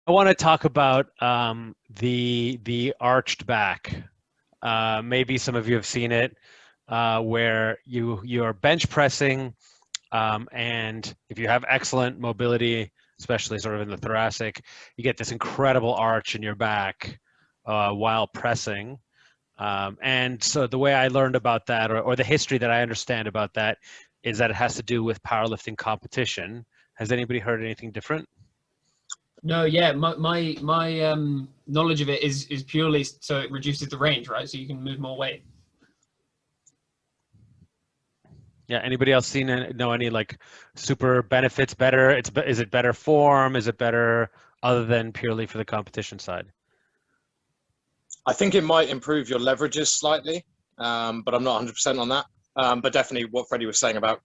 I want to talk about the arched back. Maybe some of you have seen it, where you're bench pressing, and if you have excellent mobility, especially sort of in the thoracic, you get this incredible arch in your back while pressing. And so the way I learned about that, or the history that I understand about that, is that it has to do with powerlifting competition. Has anybody heard anything different? No, yeah, my knowledge of it is purely so it reduces the range, right? So you can move more weight. Yeah. Anybody else know any like super benefits? Better? Is it better form? Is it better other than purely for the competition side? I think it might improve your leverages slightly, but I'm not 100% on that. But definitely what Freddie was saying about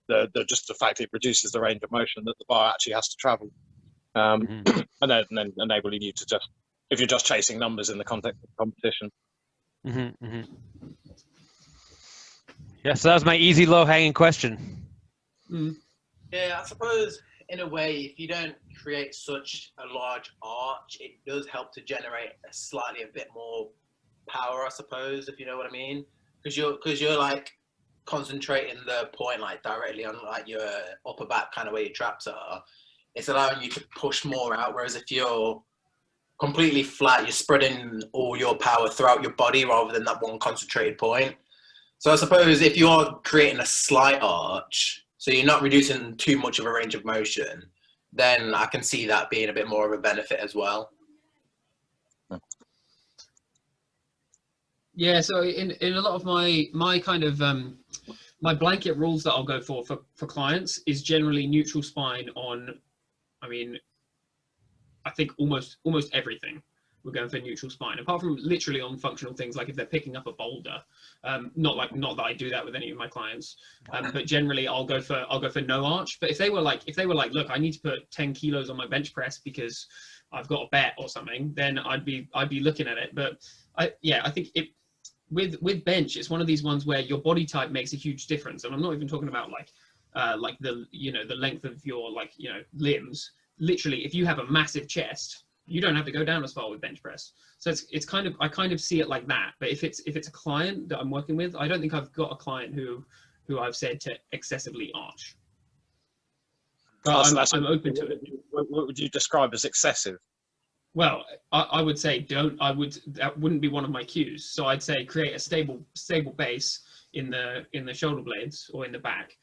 just the fact it reduces the range of motion that the bar actually has to travel, Mm-hmm. and then enabling you to just, if you're just chasing numbers in the context of competition. Mm-hmm. Mm-hmm. Yeah, so that was my easy, low-hanging question. Mm. Yeah, I suppose in a way, if you don't create such a large arch, it does help to generate a bit more power, I suppose, if you know what I mean. Because you're like concentrating the point like directly on like your upper back, kind of where your traps are. It's allowing you to push more out. Whereas if you're completely flat, you're spreading all your power throughout your body rather than that one concentrated point. So I suppose if you're creating a slight arch, so you're not reducing too much of a range of motion, then I can see that being a bit more of a benefit as well. Yeah, so in a lot of my kind of my blanket rules that I'll go for clients is generally neutral spine on, I mean, I think almost everything. We're going for neutral spine, apart from literally on functional things like if they're picking up a boulder. Not that I do that with any of my clients, but generally I'll go for no arch. But if they were like, look, I need to put 10 kilos on my bench press because I've got a bet or something, then I'd be looking at it. But I think it with bench, it's one of these ones where your body type makes a huge difference, and I'm not even talking about like the the length of your limbs. Literally, if you have a massive chest, you don't have to go down as far with bench press. So it's kind of, I kind of see it like that. But if it's a client that I'm working with, I don't think I've got a client who I've said to excessively arch. But I'm open to it. What would you describe as excessive? Well, I would say that wouldn't be one of my cues. So I'd say create a stable base in the shoulder blades or in the back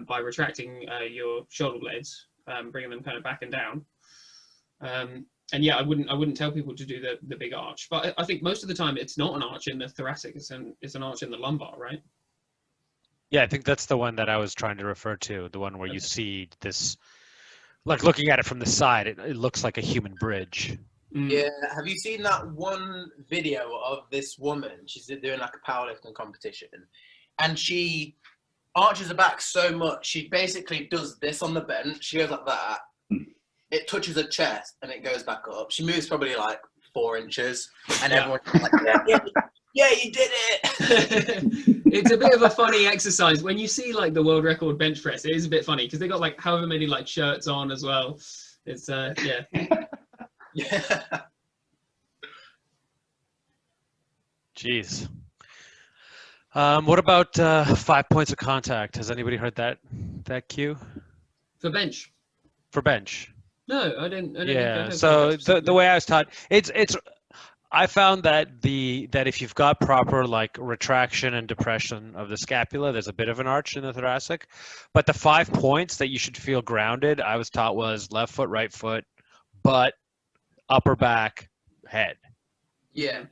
by retracting your shoulder blades, bringing them kind of back and down. And yeah, I wouldn't tell people to do the big arch, but I think most of the time it's not an arch in the thoracic, it's an arch in the lumbar, right? Yeah, I think that's the one that I was trying to refer to, the one where you see this, like looking at it from the side, it looks like a human bridge. Yeah, have you seen that one video of this woman? She's doing like a powerlifting competition, and she arches her back so much, she basically does this on the bench. She goes like that. It touches her chest and it goes back up. She moves probably like 4 inches, and everyone's like, yeah, you did it. It's a bit of a funny exercise when you see like the world record bench press. It is a bit funny because they got like however many like shirts on as well. It's yeah. Yeah. Jeez. What about 5 points of contact? Has anybody heard that cue? For bench? For bench. No, I didn't. Yeah. So the way I was taught, I found that if you've got proper like retraction and depression of the scapula, there's a bit of an arch in the thoracic. But the 5 points that you should feel grounded, I was taught, was left foot, right foot, butt, upper back, head. Yeah.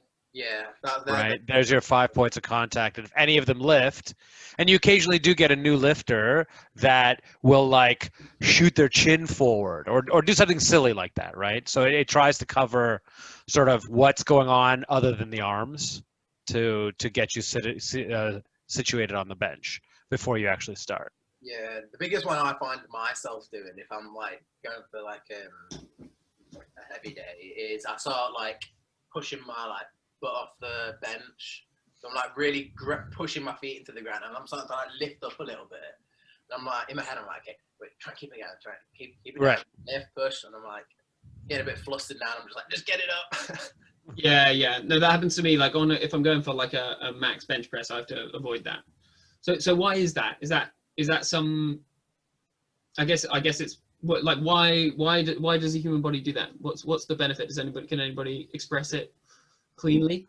Right. There's your 5 points of contact. And if any of them lift, and you occasionally do get a new lifter that will like shoot their chin forward or do something silly like that, right? So it tries to cover sort of what's going on other than the arms to get you situated on the bench before you actually start. Yeah, the biggest one I find myself doing if I'm like going for like a heavy day is I start like pushing my like butt off the bench. So I'm like really pushing my feet into the ground, and I'm starting to like lift up a little bit. And I'm like in my head, I'm like, okay, wait, try to keep it down, keep it down, Right. lift, push, and I'm like, get a bit flustered now. I'm just like, just get it up. Yeah. No, that happens to me. Like if I'm going for like a max bench press, I have to avoid that. So why is that? Is that some? I guess it's what, like why does the human body do that? What's the benefit? Can anybody express it cleanly?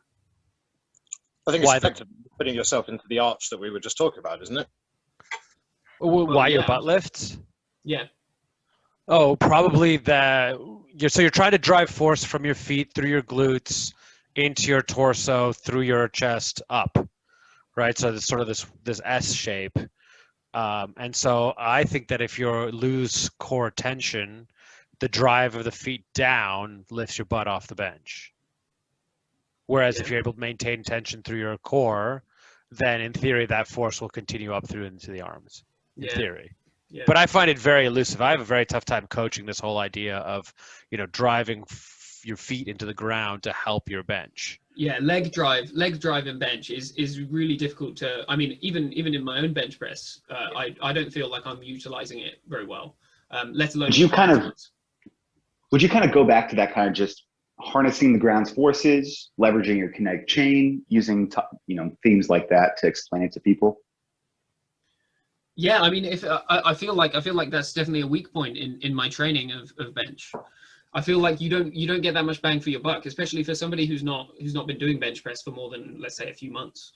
I think it's effectively putting yourself into the arch that we were just talking about, isn't it? Why your butt lifts? Yeah. Oh, probably so you're trying to drive force from your feet through your glutes into your torso, through your chest, up, right? So it's sort of this S shape. And so I think that if you lose core tension, the drive of the feet down lifts your butt off the bench. Whereas if you're able to maintain tension through your core, then in theory that force will continue up through into the arms. In theory. Yeah. But I find it very elusive. I have a very tough time coaching this whole idea of, driving your feet into the ground to help your bench. Yeah, leg drive and bench is really difficult to. I mean, even in my own bench press, I don't feel like I'm utilizing it very well. Let alone. Would you kind of go back to that kind of just harnessing the ground's forces, leveraging your kinetic chain, using themes like that to explain it to people? Yeah, I mean, if I feel like that's definitely a weak point in my training of bench. I feel like you don't get that much bang for your buck, especially for somebody who's not been doing bench press for more than, let's say, a few months.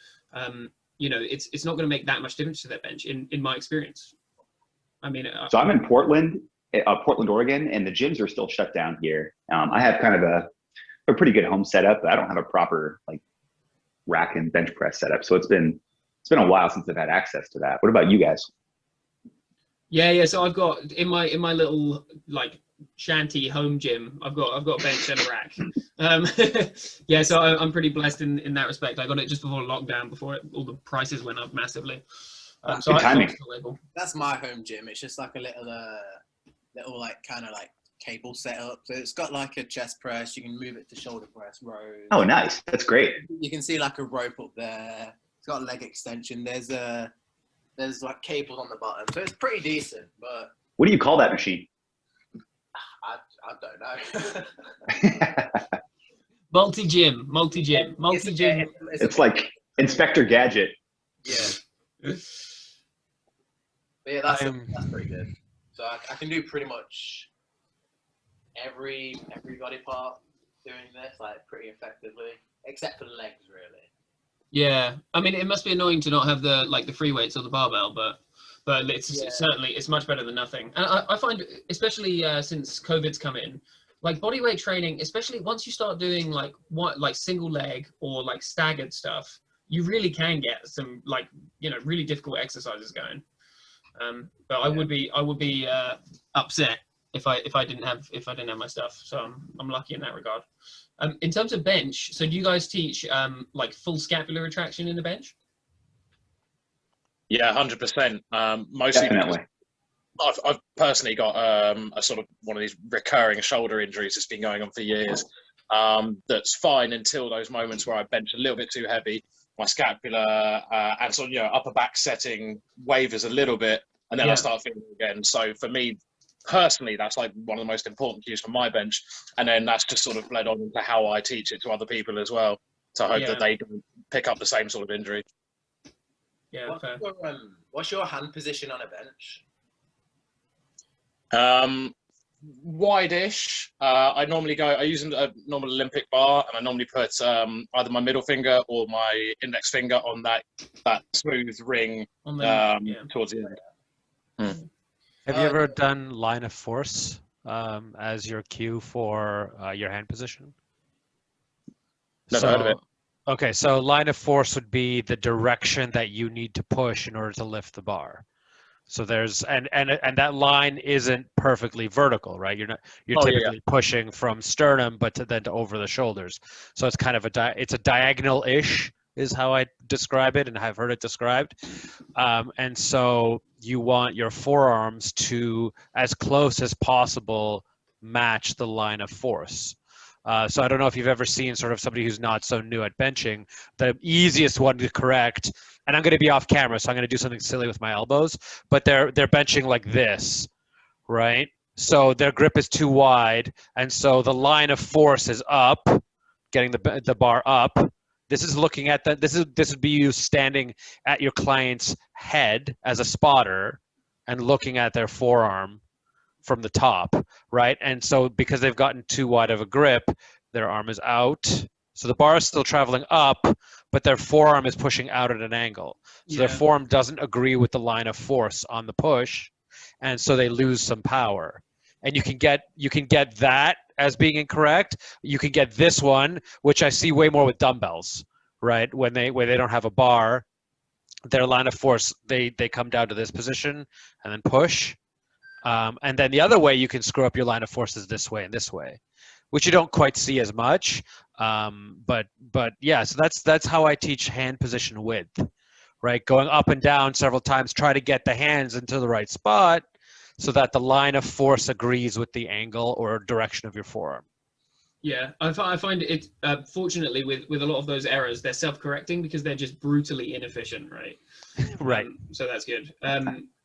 It's not going to make that much difference to their bench in my experience. I mean, so I'm in Portland, Oregon, and the gyms are still shut down here. I have kind of a pretty good home setup, but I don't have a proper like rack and bench press setup. So it's been a while since I've had access to that. What about you guys? Yeah. So I've got in my little like shanty home gym, I've got a bench and a rack. Yeah, so I'm pretty blessed in that respect. I got it just before lockdown, before all the prices went up massively. So good timing. That's my home gym. It's just like a little like kind of like cable setup. So it's got like a chest press. You can move it to shoulder press rows. Oh, nice. That's great. You can see like a rope up there. It's got a leg extension. There's like cables on the bottom, so it's pretty decent. But what do you call that machine? I don't know. Multi-gym. It's like Inspector Gadget. Yeah. But yeah, that's pretty good. So I can do pretty much every body part doing this like pretty effectively, except for the legs, really. Yeah, I mean, it must be annoying to not have the free weights or the barbell, but it's much better than nothing. And I find, especially since COVID's come in, like bodyweight training, especially once you start doing like single leg or like staggered stuff, you really can get some really difficult exercises going. But I would be upset if I didn't have my stuff. So I'm lucky in that regard. In terms of bench, so do you guys teach like full scapular retraction in the bench? Yeah, 100%. Mostly Definitely. I've personally got a sort of one of these recurring shoulder injuries that's been going on for years. That's fine until those moments where I bench a little bit too heavy. My scapula and sort of upper back setting wavers a little bit, and then I start feeling it again. So for me personally, that's like one of the most important cues for my bench, and then that's just sort of bled on into how I teach it to other people as well. So I hope that they don't pick up the same sort of injury. Yeah. What's your hand position on a bench? Wide-ish. I use a normal Olympic bar, and I normally put either my middle finger or my index finger on that smooth ring towards the end. Have you ever done line of force as your cue for your hand position? Never heard of it. Okay, so line of force would be the direction that you need to push in order to lift the bar. So there's and that line isn't perfectly vertical, right? You're typically pushing from sternum, but then to over the shoulders. So it's kind of it's a diagonal-ish is how I describe it, and I've heard it described. And so you want your forearms to, as close as possible, match the line of force. So I don't know if you've ever seen sort of somebody who's not so new at benching. The easiest one to correct, and I'm going to be off camera, so I'm going to do something silly with my elbows, but they're benching like this, right? So their grip is too wide, and so the line of force is up, getting the bar up. This is looking at this would be you standing at your client's head as a spotter and looking at their forearm from the top, right? And so because they've gotten too wide of a grip, their arm is out. So the bar is still traveling up, but their forearm is pushing out at an angle. So their forearm doesn't agree with the line of force on the push, and so they lose some power. And you can get that as being incorrect. You can get this one, which I see way more with dumbbells, right? When they don't have a bar, their line of force, they come down to this position and then push. And then the other way you can screw up your line of force is this way and this way, which you don't quite see as much. But yeah, so that's how I teach hand position width, right? Going up and down several times, try to get the hands into the right spot so that the line of force agrees with the angle or direction of your forearm. Yeah, I find it, fortunately, with a lot of those errors, they're self-correcting because they're just brutally inefficient, right? Right. So that's good.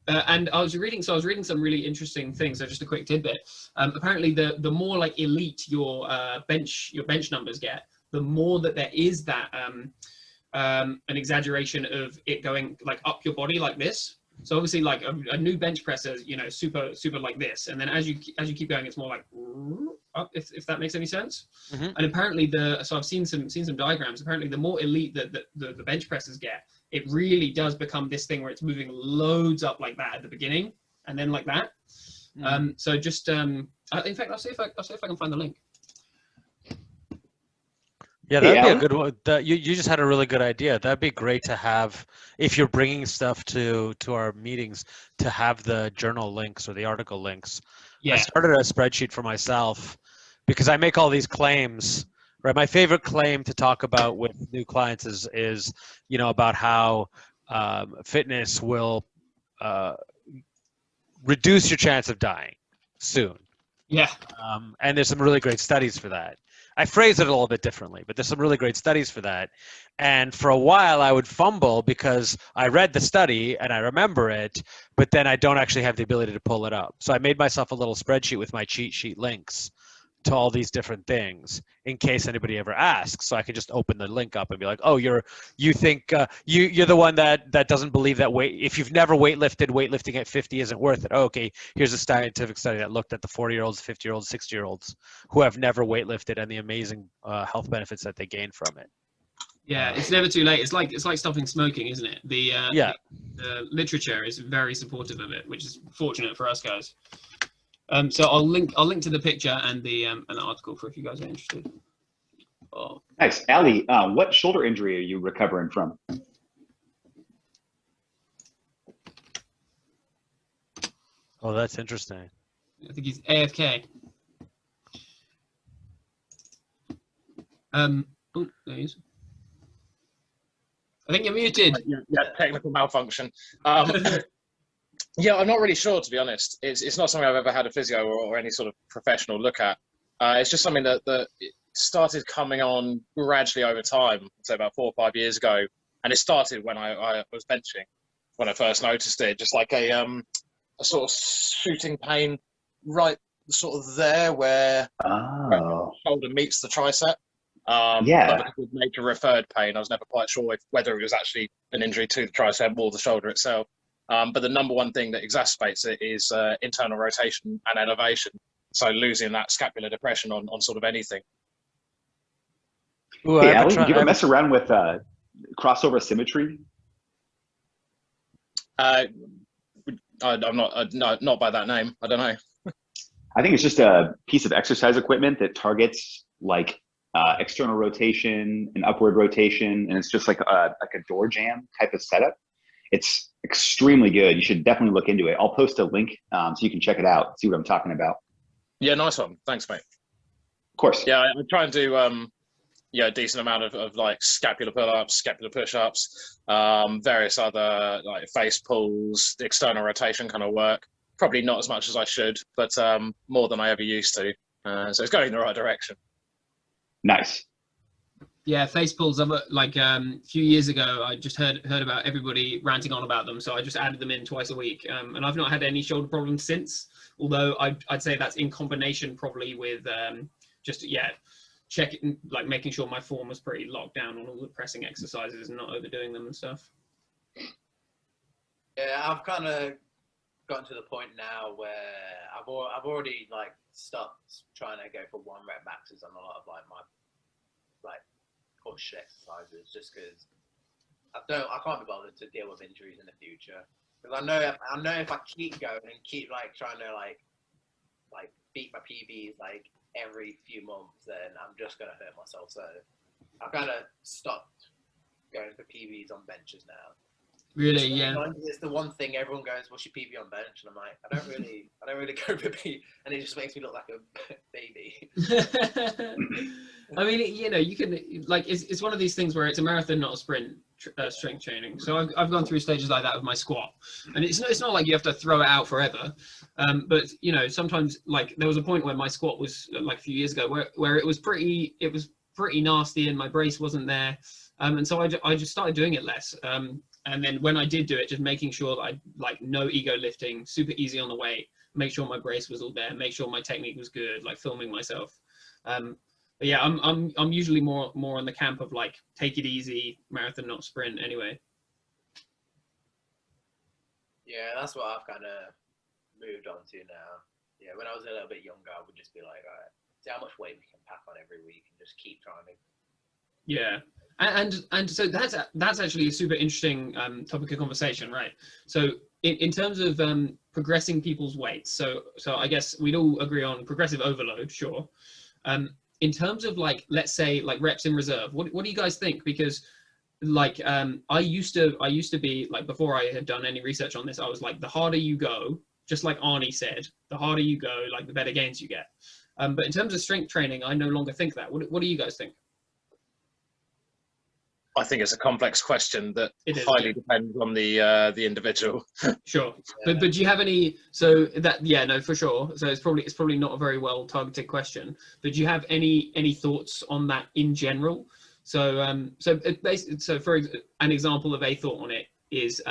And I was reading some really interesting things. So just a quick tidbit. Apparently, the more like elite your bench numbers get, the more that there is that an exaggeration of it going like up your body like this. So obviously, like a new bench presser, you know, super like this, and then as you keep going, it's more like up. If that makes any sense. Mm-hmm. And apparently, so I've seen some diagrams. Apparently, the more elite the bench pressers get, it really does become this thing where it's moving loads up like that at the beginning, and then like that. Mm. So just in fact, I'll see if I can find the link. Yeah, that'd be a good one. You just had a really good idea. That'd be great to have if you're bringing stuff to our meetings, to have the journal links or the article links. Yeah. I started a spreadsheet for myself because I make all these claims. Right, my favorite claim to talk about with new clients is you know, about how fitness will reduce your chance of dying soon. Yeah. And there's some really great studies for that. I phrase it a little bit differently, but there's some really great studies for that. And for a while, I would fumble because I read the study and I remember it, but then I don't actually have the ability to pull it up. So I made myself a little spreadsheet with my cheat sheet links to all these different things in case anybody ever asks. So I can just open the link up and be like, oh, you're the one that doesn't believe that if you've never weightlifting at 50 isn't worth it. Oh, okay, here's a scientific study that looked at the 40-year-olds, 50-year-olds, 60-year-olds who have never weightlifted and the amazing health benefits that they gain from it. Yeah, it's never too late. It's like stopping smoking, isn't it? The literature is very supportive of it, which is fortunate for us guys. So I'll link to the picture and the article for if you guys are interested. Oh. Nice. Ali, what shoulder injury are you recovering from? Oh, that's interesting. I think he's AFK. Oh, there he is. I think you're muted. Yeah, technical malfunction. Yeah, I'm not really sure, to be honest. It's not something I've ever had a physio or any sort of professional look at. It's just something that it started coming on gradually over time, say about 4 or 5 years ago. And it started when I was benching, when I first noticed it, just like a sort of shooting pain right sort of there where the shoulder meets the tricep. But because of major referred pain, I was never quite sure whether it was actually an injury to the tricep or the shoulder itself. But the number one thing that exacerbates it is internal rotation and elevation. So losing that scapular depression on sort of anything. Ooh, hey, Ali, do you ever mess around with crossover symmetry? I'm not by that name. I don't know. I think it's just a piece of exercise equipment that targets like external rotation and upward rotation, and it's just like a door jamb type of setup. It's extremely good. You should definitely look into it. I'll post a link so you can check it out, see what I'm talking about. Yeah, nice one. Thanks, mate. Of course. Yeah, I try and do a decent amount of like scapular pull-ups, scapular push-ups, various other like face pulls, external rotation kind of work. Probably not as much as I should, but more than I ever used to. So it's going in the right direction. Nice. Yeah, face pulls. Like a few years ago, I just heard about everybody ranting on about them, so I just added them in twice a week, and I've not had any shoulder problems since. Although I'd say that's in combination probably with just checking, like making sure my form was pretty locked down on all the pressing exercises and not overdoing them and stuff. Yeah, I've kind of gotten to the point now where I've already like stopped trying to go for 1 rep maxes on a lot of like my push exercises, just because I can't be bothered to deal with injuries in the future. Because I know if I keep going and keep like trying to like beat my PBs like every few months, then I'm just gonna hurt myself. So I kind of stopped going for PBs on benches now. Really, yeah. It's the one thing everyone goes, "What's your PB on bench?" And I'm like, I don't really go for PB, and it just makes me look like a baby. I mean, you know, you can like it's one of these things where it's a marathon, not a sprint. Strength training. So I've gone through stages like that with my squat, and it's not like you have to throw it out forever. But you know, sometimes like there was a point where my squat was like a few years ago where it was pretty nasty and my brace wasn't there, and so I just started doing it less. And then when I did do it, just making sure that I like no ego lifting, super easy on the weight, make sure my brace was all there, make sure my technique was good, like filming myself. But yeah, I'm usually more on the camp of like take it easy, marathon not sprint anyway. Yeah, that's what I've kind of moved on to now. Yeah, when I was a little bit younger, I would just be like, all right, see how much weight we can pack on every week and just keep trying to. Yeah, and so that's actually a super interesting topic of conversation, right? So in terms of progressing people's weights, so I guess we'd all agree on progressive overload, sure. In terms of like, let's say like reps in reserve, what do you guys think? Because like I used to be like, before I had done any research on this, I was like, the harder you go, just like Arnie said, the harder you go, like the better gains you get. But in terms of strength training, I no longer think that. What do you guys think? I think it's a complex question that highly depends on the individual. Sure, but do you have any? So that no, for sure. So it's probably not a very well targeted question. But do you have any thoughts on that in general? So for an example of a thought on it is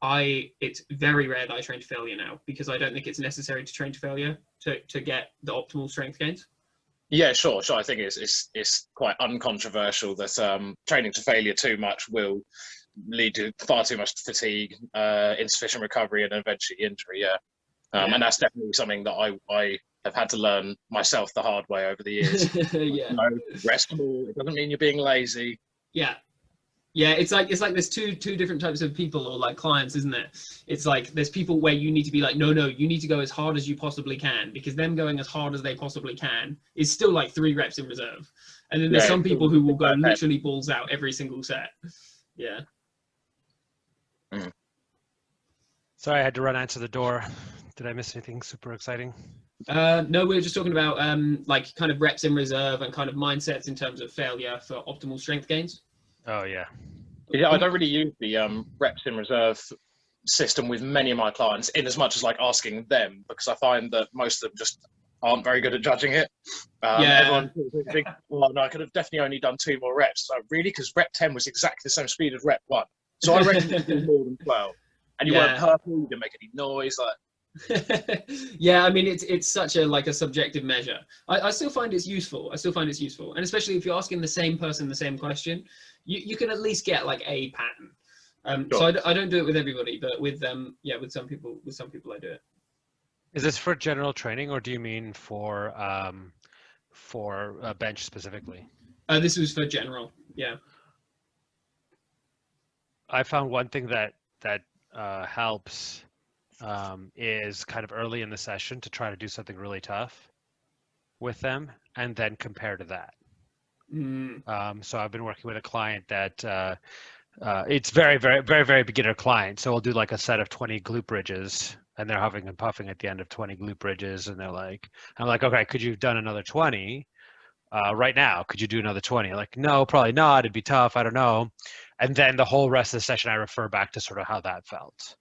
it's very rare that I train to failure now, because I don't think it's necessary to train to failure to get the optimal strength gains. Yeah, sure. I think it's quite uncontroversial that training to failure too much will lead to far too much fatigue, insufficient recovery, and eventually injury. Yeah. And that's definitely something that I have had to learn myself the hard way over the years. Yeah. Restful. It doesn't mean you're being lazy. Yeah. Yeah, it's like there's two different types of people, or like clients, isn't it? It's like there's people where you need to be like, no, you need to go as hard as you possibly can, because them going as hard as they possibly can is still like 3 reps in reserve. And then there's some people who will go literally balls out every single set. Yeah. Mm. Sorry, I had to run out to the door. Did I miss anything super exciting? No, we were just talking about like kind of reps in reserve and kind of mindsets in terms of failure for optimal strength gains. Oh yeah. Yeah, I don't really use the reps in reserve system with many of my clients, in as much as like asking them, because I find that most of them just aren't very good at judging it. Everyone thinks, well, no, I could have definitely only done 2 more reps. So really, because rep 10 was exactly the same speed as rep 1. So I reckon you do more than 12. And you weren't purple, you didn't make any noise. Yeah, I mean it's such a subjective measure. I still find it's useful. And especially if you're asking the same person the same question, you can at least get like a pattern. Sure. So I don't do it with everybody, but with with some people I do it. Is this for general training, or do you mean for bench specifically? This was for general. Yeah. I found one thing that helps is kind of early in the session to try to do something really tough with them, and then compare to that. So I've been working with a client that it's very, very, very, very beginner client. So we'll do like a set of 20 glute bridges, and they're huffing and puffing at the end of 20 glute bridges, and I'm like, okay, could you have done another 20 right now? Could you do another 20? Like, no, probably not. It'd be tough. I don't know. And then the whole rest of the session, I refer back to sort of how that felt.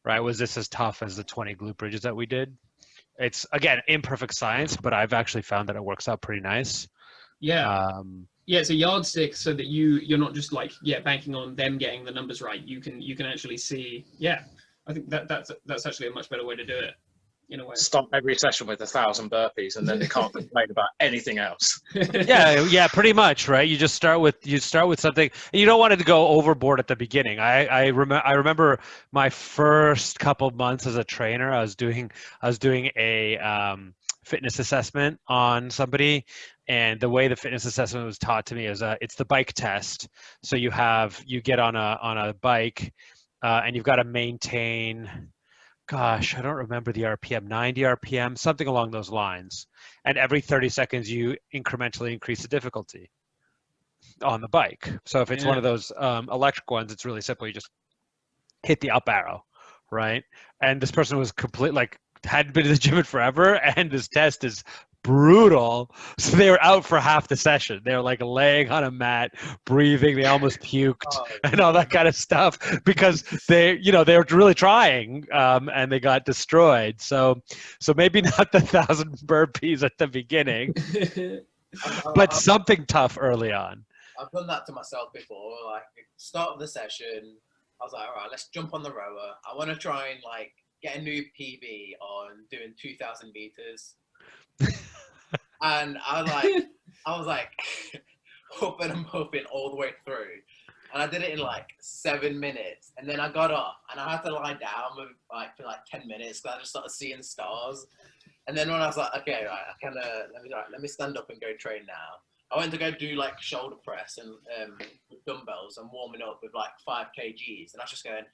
Right? Was this as tough as the 20 glute bridges that we did? It's, again, imperfect science, but I've actually found that it works out pretty nice. Yeah. Um, Yeah, it's a yardstick so that you're not just like, yeah, banking on them getting the numbers right. You can actually see, yeah. I think that's actually a much better way to do it, in a way. Start every session with 1,000 burpees, and then they can't complain about anything else. yeah, pretty much, right? You start with something. You don't want it to go overboard at the beginning. I remember my first couple of months as a trainer. I was doing a fitness assessment on somebody, and the way the fitness assessment was taught to me is it's the bike test. So you get on a bike, and you've got to maintain. Gosh, I don't remember the RPM, 90 RPM, something along those lines. And every 30 seconds, you incrementally increase the difficulty on the bike. So if it's one of those electric ones, it's really simple. You just hit the up arrow, right? And this person was hadn't been to the gym in forever, and this test is brutal. So they were out for half the session. They were like laying on a mat, breathing. They almost puked and all that kind of stuff because they were really trying, and they got destroyed. So maybe not the 1,000 burpees at the beginning, but something tough early on. I've done that to myself before. Like, start of the session, I was like, all right, let's jump on the rower. I want to try and like get a new PB on doing 2,000 meters. And I was like huffing and puffing all the way through, and I did it in like 7 minutes, and then I got off and I had to lie down for like 10 minutes because I just started seeing stars. And then when I was like, okay, right, let me stand up and go train now. I went to go do like shoulder press and with dumbbells and warming up with like 5 kgs, and I was just going.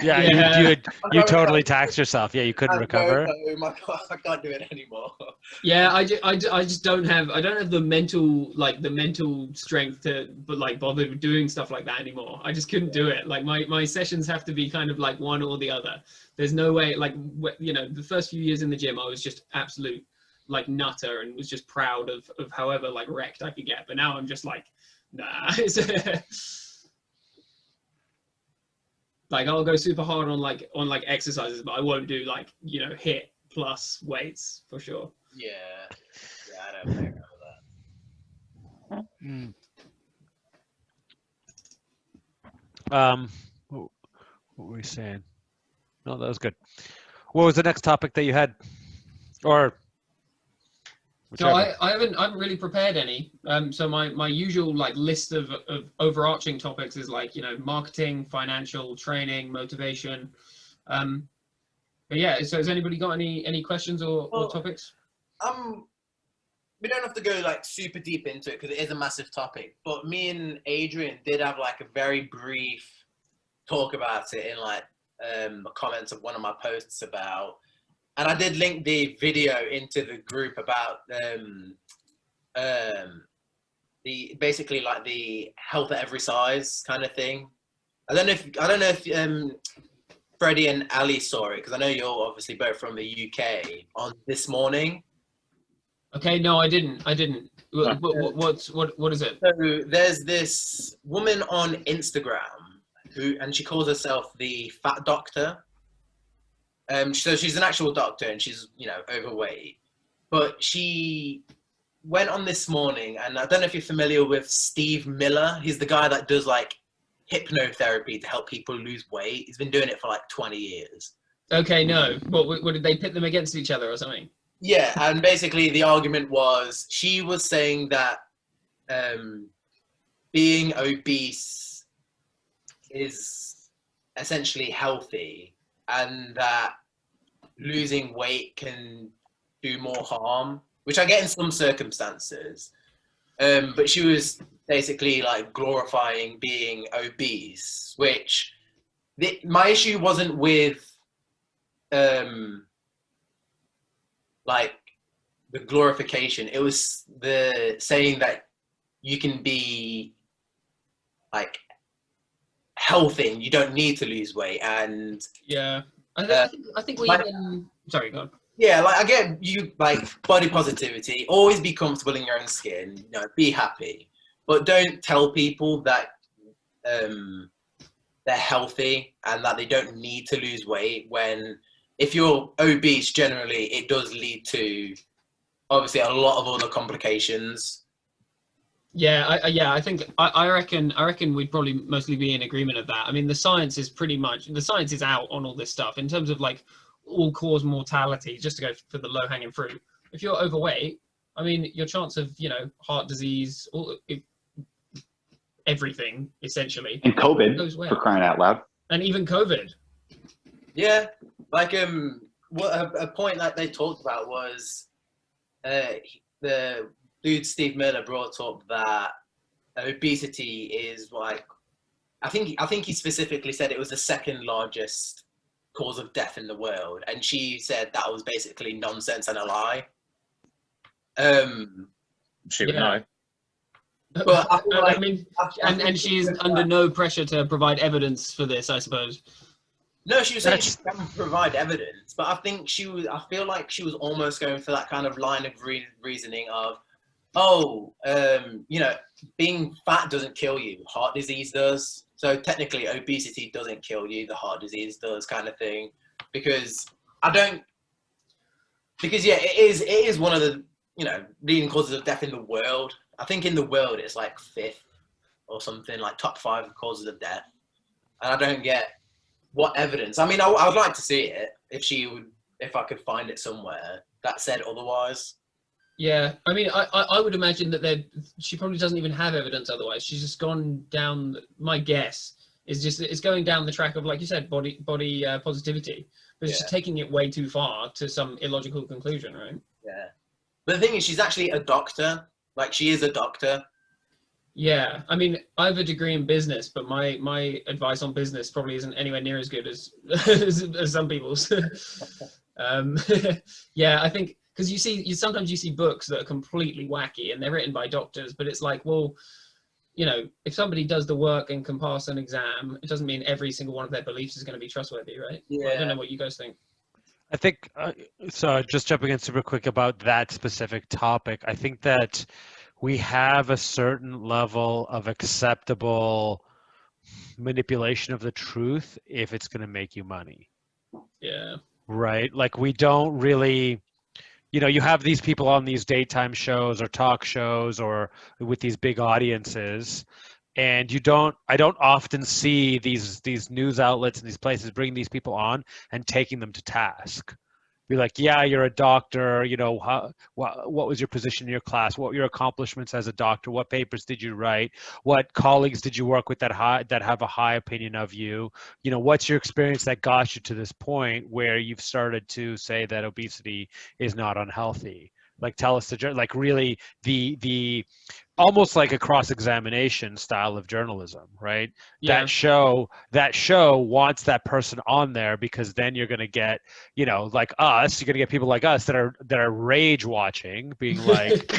Yeah, you totally taxed yourself. Yeah, you couldn't recover. I can't do it anymore. Yeah, I just don't have the mental strength to bother doing stuff like that anymore. I just couldn't do it. Like my sessions have to be kind of like one or the other. There's no way. Like, you know, the first few years in the gym, I was just absolute like nutter and was just proud of however like wrecked I could get. But now I'm just like, nah. Like, I'll go super hard on exercises, but I won't do like, you know, HIIT plus weights for sure. Yeah, I don't play around with that. What were we saying? No, that was good. What was the next topic that you had? Or so I haven't really prepared any. So my usual like list of overarching topics is like, you know, marketing, financial, training, motivation. But yeah, so has anybody got any questions or topics? We don't have to go like super deep into it because it is a massive topic. But me and Adrian did have like a very brief talk about it in like the comments of one of my posts about. And I did link the video into the group about the basically like the health at every size kind of thing. I don't know if Freddie and Ali saw it, because I know you're obviously both from the UK, on This Morning. Okay, no, I didn't. What is it? So there's this woman on Instagram and she calls herself the Fat Doctor. So she's an actual doctor and she's, you know, overweight, but she went on This Morning, and I don't know if you're familiar with Steve Miller. He's the guy that does like hypnotherapy to help people lose weight. He's been doing it for like 20 years. Okay, no. What did they pit them against each other or something? Yeah, and basically the argument was, she was saying that being obese is essentially healthy, and that losing weight can do more harm, which I get in some circumstances. But she was basically like glorifying being obese, which my issue wasn't with like the glorification. It was the saying that you can be like healthy and you don't need to lose weight. And yeah, I think we even. Sorry, go on. Yeah, like I get you, like body positivity. Always be comfortable in your own skin. You know, be happy, but don't tell people that they're healthy and that they don't need to lose weight. When if you're obese, generally it does lead to obviously a lot of other complications. Yeah, I reckon we'd probably mostly be in agreement of that. I mean, the science is out on all this stuff in terms of like all cause mortality, just to go for the low hanging fruit. If you're overweight, I mean, your chance of, heart disease, everything essentially. And COVID, goes well. for crying out loud. And even COVID. Yeah, like what a point that they talked about was the dude Steve Miller brought up that obesity is like, I think he specifically said it was the second largest cause of death in the world, and she said that was basically nonsense and a lie. She would know. But I mean, and she's under no pressure to provide evidence for this, I suppose. No, she was saying she can provide evidence, but I feel like she was almost going for that kind of line of reasoning of, being fat doesn't kill you, heart disease does. So technically obesity doesn't kill you, the heart disease does, kind of thing. Because it is one of the, leading causes of death in the world. I think in the world it's like 5th or something, like top 5 causes of death. And I don't get what evidence. I mean, I would like to see it if I could find it somewhere that said otherwise. Yeah, I mean, I would imagine that she probably doesn't even have evidence otherwise. She's just gone down. My guess is it's going down the track of, like you said, body positivity, but she's taking it way too far to some illogical conclusion, right? Yeah, but the thing is, she's actually a doctor. Like, she is a doctor. Yeah, I mean, I have a degree in business, but my advice on business probably isn't anywhere near as good as some people's. Yeah, I think. Because sometimes you see books that are completely wacky and they're written by doctors, but it's like, well, if somebody does the work and can pass an exam, it doesn't mean every single one of their beliefs is going to be trustworthy, right? Yeah. Well, I don't know what you guys think. I think, so just jumping in super quick about that specific topic, I think that we have a certain level of acceptable manipulation of the truth if it's going to make you money. Yeah. Right? Like, we don't really... you have these people on these daytime shows or talk shows or with these big audiences, and I don't often see these news outlets and these places bring these people on and taking them to task. Be like, yeah, you're a doctor, what was your position in your class? What were your accomplishments as a doctor? What papers did you write? What colleagues did you work with that have a high opinion of you? What's your experience that got you to this point where you've started to say that obesity is not unhealthy? Like, tell us like really the almost like a cross-examination style of journalism, right? Yeah. That show wants that person on there, because then you're going to get, like us, you're going to get people like us that are rage watching, being like,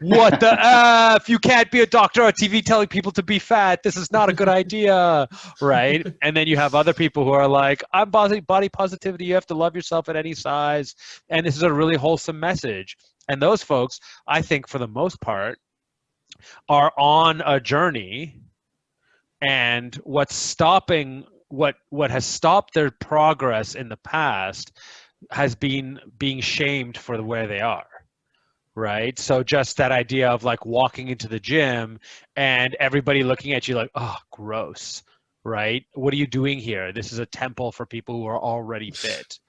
what the F? You can't be a doctor on TV telling people to be fat. This is not a good idea, right? And then you have other people who are like, I'm body positivity. You have to love yourself at any size. And this is a really wholesome message. And those folks, I think, for the most part, are on a journey, and what has stopped their progress in the past has been being shamed for where they are, right? So just that idea of like walking into the gym and everybody looking at you like, oh, gross, right? What are you doing here? This is a temple for people who are already fit.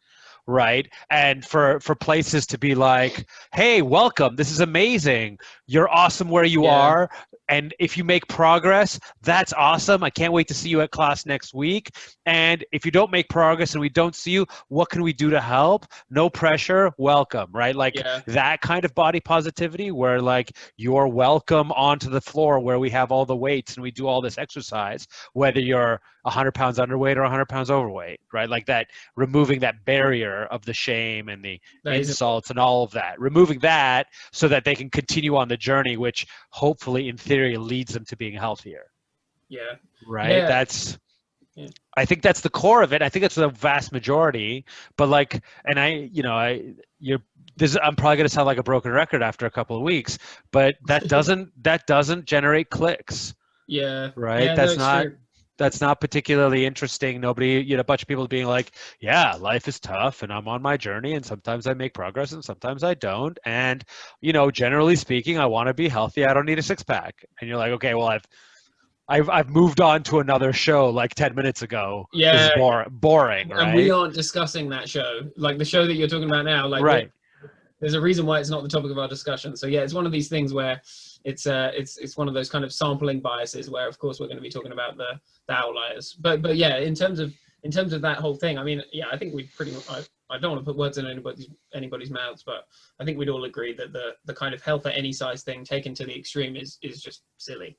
Right? And for places to be like, hey, welcome, this is amazing, you're awesome where you are, and if you make progress, that's awesome, I can't wait to see you at class next week, and if you don't make progress and we don't see you, what can we do to help? No pressure, welcome, right? Like that kind of body positivity where like you're welcome onto the floor where we have all the weights and we do all this exercise, whether you're 100 pounds underweight or 100 pounds overweight, right? Like that, removing that barrier of the shame and the insults and all of that, removing that so that they can continue on the journey, which hopefully in theory leads them to being healthier. Yeah. Right. Yeah. I think that's the core of it. I think that's the vast majority, but like, and I'm probably going to sound like a broken record after a couple of weeks, but that doesn't generate clicks. Yeah. Right. Yeah, that's not. True. that's not particularly interesting. Nobody, a bunch of people being like, yeah, life is tough and I'm on my journey and sometimes I make progress and sometimes I don't. And, generally speaking, I want to be healthy. I don't need a six pack. And you're like, okay, well, I've moved on to another show like 10 minutes ago. Yeah. This is boring, right? And we aren't discussing that show. Like the show that you're talking about now, like right. There's a reason why it's not the topic of our discussion. So yeah, it's one of these things where it's one of those kind of sampling biases where of course we're going to be talking about the outliers. But yeah, in terms of that whole thing, I mean, yeah, I think we pretty much, I don't want to put words in anybody's mouths, but I think we'd all agree that the kind of health at any size thing taken to the extreme is just silly.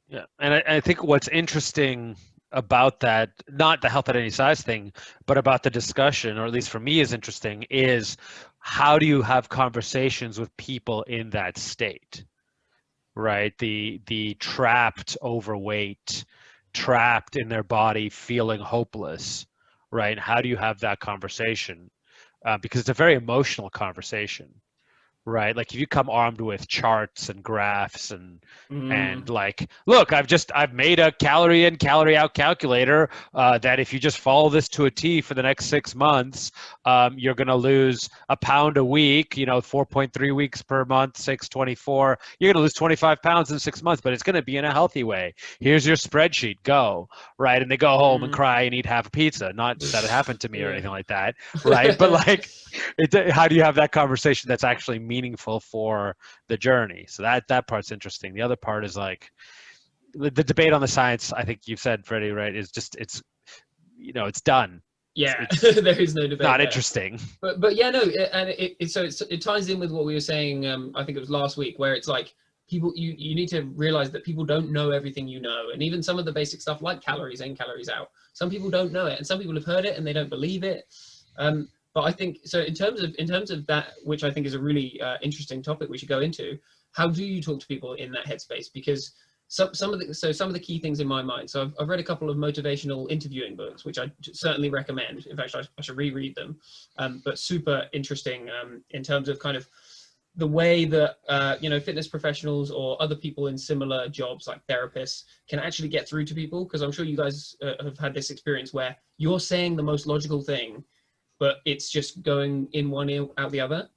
Yeah, and I think what's interesting about that, not the health at any size thing, but about the discussion, or at least for me is interesting, is how do you have conversations with people in that state, right? The trapped overweight, trapped in their body, feeling hopeless, right? How do you have that conversation? Because it's a very emotional conversation. Right, like if you come armed with charts and graphs and like, look, I've made a calorie in, calorie out calculator that if you just follow this to a T for the next 6 months, you're gonna lose a pound a week. 4.3 weeks per month, 624. You're gonna lose 25 pounds in 6 months, but it's gonna be in a healthy way. Here's your spreadsheet. Go, right, and they go home and cry and eat half a pizza. Not that it happened to me or anything like that, right? But like, how do you have that conversation that's actually meaningful for the journey? So that part's interesting. The other part is like the debate on the science. I think you've said, Freddie, right? Is just it's done. Yeah, there is no debate. Not there. Interesting. But yeah, no, and it ties in with what we were saying. I think it was last week, where it's like people, you need to realize that people don't know everything you know, and even some of the basic stuff like calories in, calories out. Some people don't know it, and some people have heard it and they don't believe it. But I think so in terms of that, which I think is a really interesting topic we should go into. How do you talk to people in that headspace? Because some of the key things in my mind. So I've read a couple of motivational interviewing books, which I certainly recommend. In fact, I should reread them. But super interesting in terms of kind of the way that fitness professionals or other people in similar jobs like therapists can actually get through to people. Because I'm sure you guys have had this experience where you're saying the most logical thing, but it's just going in one ear out the other.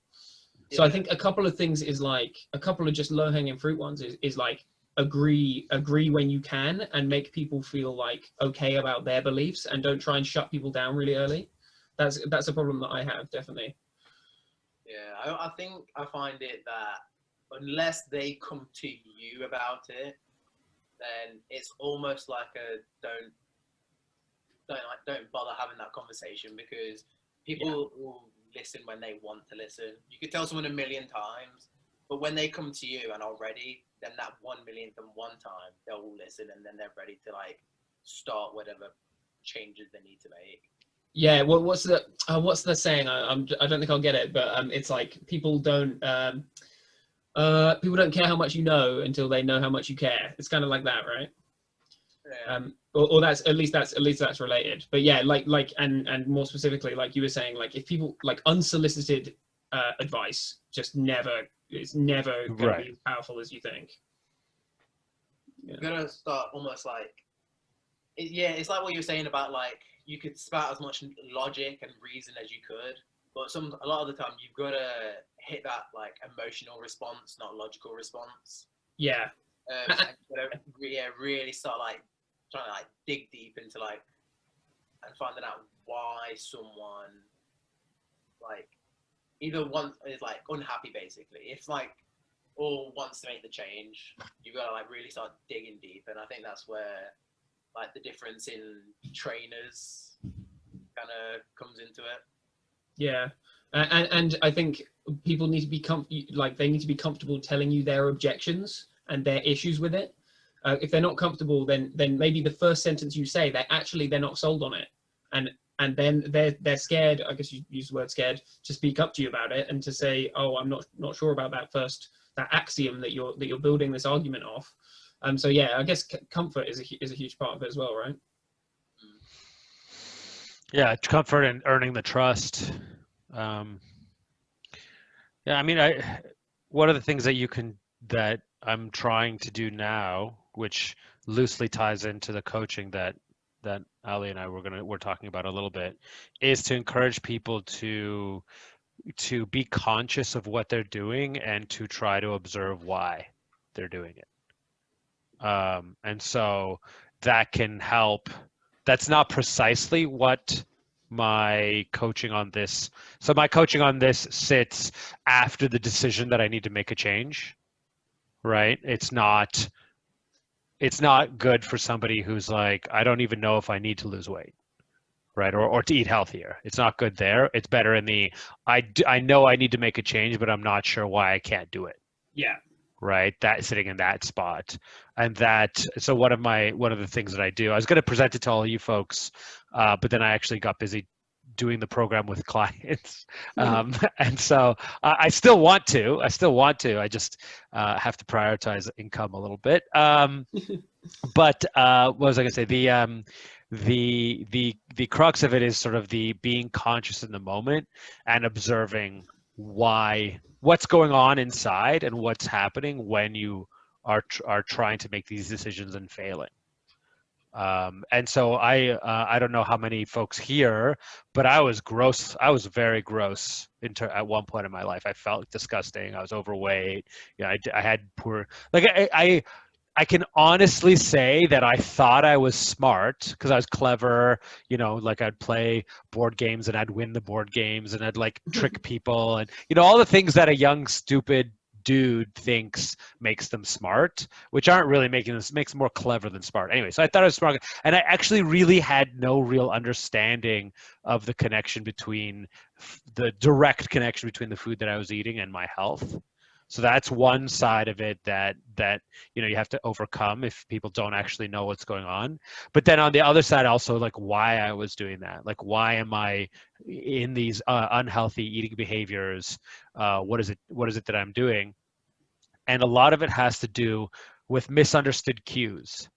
So I think a couple of things is like a couple of just low hanging fruit ones is like agree when you can and make people feel like okay about their beliefs and don't try and shut people down really early. That's a problem that I have, definitely. Yeah, I think I find it that unless they come to you about it, then it's almost like a don't bother having that conversation, because people will listen when they want to listen. You could tell someone 1,000,000 times, but when they come to you and are ready, then that 1,000,000th and one time they'll listen, and then they're ready to like start whatever changes they need to make. Yeah, well, what's the saying? I don't think I'll get it, but it's like people don't care how much you know until they know how much you care. It's kind of like that, right? Yeah. Or that's at least that's related. But yeah, like and more specifically, like you were saying, like if people like unsolicited advice, it's never going to be as powerful as you think. Yeah. You're gonna start almost like it's like what you were saying about like you could spout as much logic and reason as you could, but a lot of the time you've got to hit that like emotional response, not logical response. Yeah. And really start like trying to like dig deep into like and finding out why someone like either is like unhappy basically. If like or wants to make the change, you've got to like really start digging deep, and I think that's where like the difference in trainers kind of comes into it. Yeah, and I think people need to be they need to be comfortable telling you their objections and their issues with it. If they're not comfortable, then maybe the first sentence you say, they're not sold on it, and then they're scared. I guess you use the word scared to speak up to you about it and to say, oh, I'm not sure about that axiom that you're building this argument off. So yeah, I guess comfort is a huge part of it as well, right? Yeah, comfort and earning the trust. Yeah, I mean, one of the things that I'm trying to do now, which loosely ties into the coaching that Ali and I we're talking about a little bit, is to encourage people to be conscious of what they're doing and to try to observe why they're doing it. And so that can help. That's not precisely what my coaching on this. So my coaching on this sits after the decision that I need to make a change, right? It's not good for somebody who's like, I don't even know if I need to lose weight, right? Or to eat healthier. It's not good there. It's better in the, I know I need to make a change, but I'm not sure why I can't do it. Yeah. Right. That sitting in that spot. And so one of the things that I do, I was going to present it to all you folks, but then I actually got busy doing the program with clients. And so I still want to, I just have to prioritize income a little bit. But what was I going to say? The crux of it is sort of the being conscious in the moment and observing what's going on inside and what's happening when you are trying to make these decisions and failing. And so I don't know how many folks here, but I was gross. I was very gross at one point in my life. I felt disgusting. I was overweight. I had poor, like I can honestly say that I thought I was smart because I was clever, like I'd play board games and I'd win the board games and I'd like trick people and, all the things that a young, stupid dude thinks makes them smart, which aren't really makes them more clever than smart. Anyway, so I thought I was smart and I actually really had no real understanding of the direct connection between the food that I was eating and my health. So that's one side of it that you have to overcome if people don't actually know what's going on. But then on the other side, also like why I was doing that, like why am I in these unhealthy eating behaviors? What is it that I'm doing? And a lot of it has to do with misunderstood cues.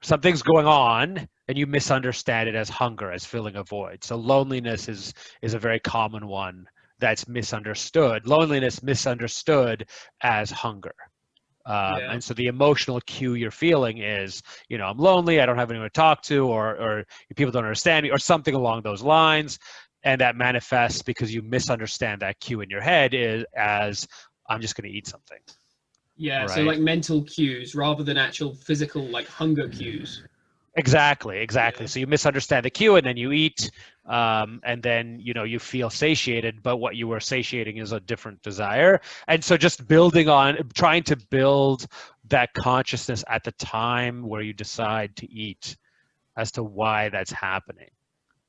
Something's going on and you misunderstand it as hunger, as filling a void. So loneliness is a very common one that's misunderstood. Loneliness misunderstood as hunger. And so the emotional cue you're feeling is, I'm lonely, I don't have anyone to talk to, or people don't understand me, or something along those lines. And that manifests because you misunderstand that cue in your head as I'm just going to eat something. Yeah, right? So like mental cues rather than actual physical like hunger cues. Exactly. Yeah. So you misunderstand the cue and then you eat, and then you feel satiated, but what you were satiating is a different desire. And so just trying to build that consciousness at the time where you decide to eat as to why that's happening.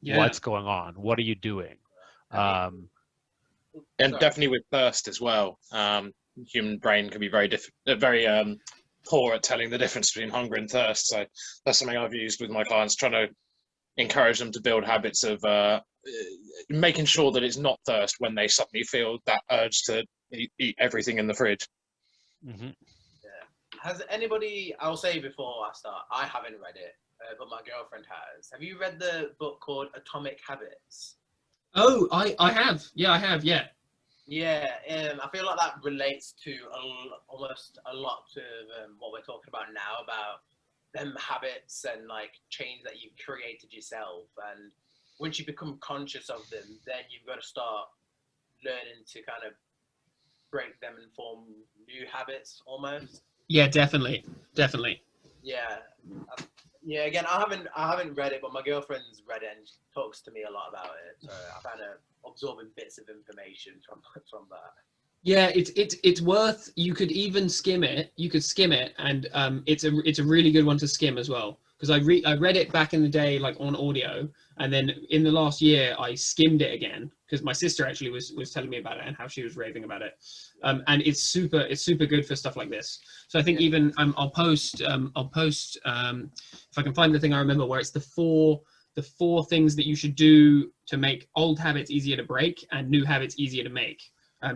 Yeah. What's going on? What are you doing? And definitely with thirst as well. Human brain can be very poor at telling the difference between hunger and thirst. So that's something I've used with my clients, trying to encourage them to build habits of making sure that it's not thirst when they suddenly feel that urge to eat everything in the fridge. Mm-hmm. Yeah. Has anybody, I'll say before I start, I haven't read it, but my girlfriend has. Have you read the book called Atomic Habits? Oh, I have. Yeah, I have. Yeah. Yeah, I feel like that relates to almost a lot to what we're talking about now, about them habits and like change that you've created yourself. And once you become conscious of them, then you've got to start learning to kind of break them and form new habits almost. Yeah, definitely. Yeah. Again, I haven't read it, but my girlfriend's read it and she talks to me a lot about it. So I kind of absorbing bits of information from that. Yeah, it's worth. You could even skim it. You could skim it, and it's a really good one to skim as well. Because I read it back in the day, like on audio, and then in the last year I skimmed it again because my sister actually was telling me about it and how she was raving about it. And it's super good for stuff like this. So I think even I'll post if I can find the thing I remember where it's the four things that you should do to make old habits easier to break and new habits easier to make.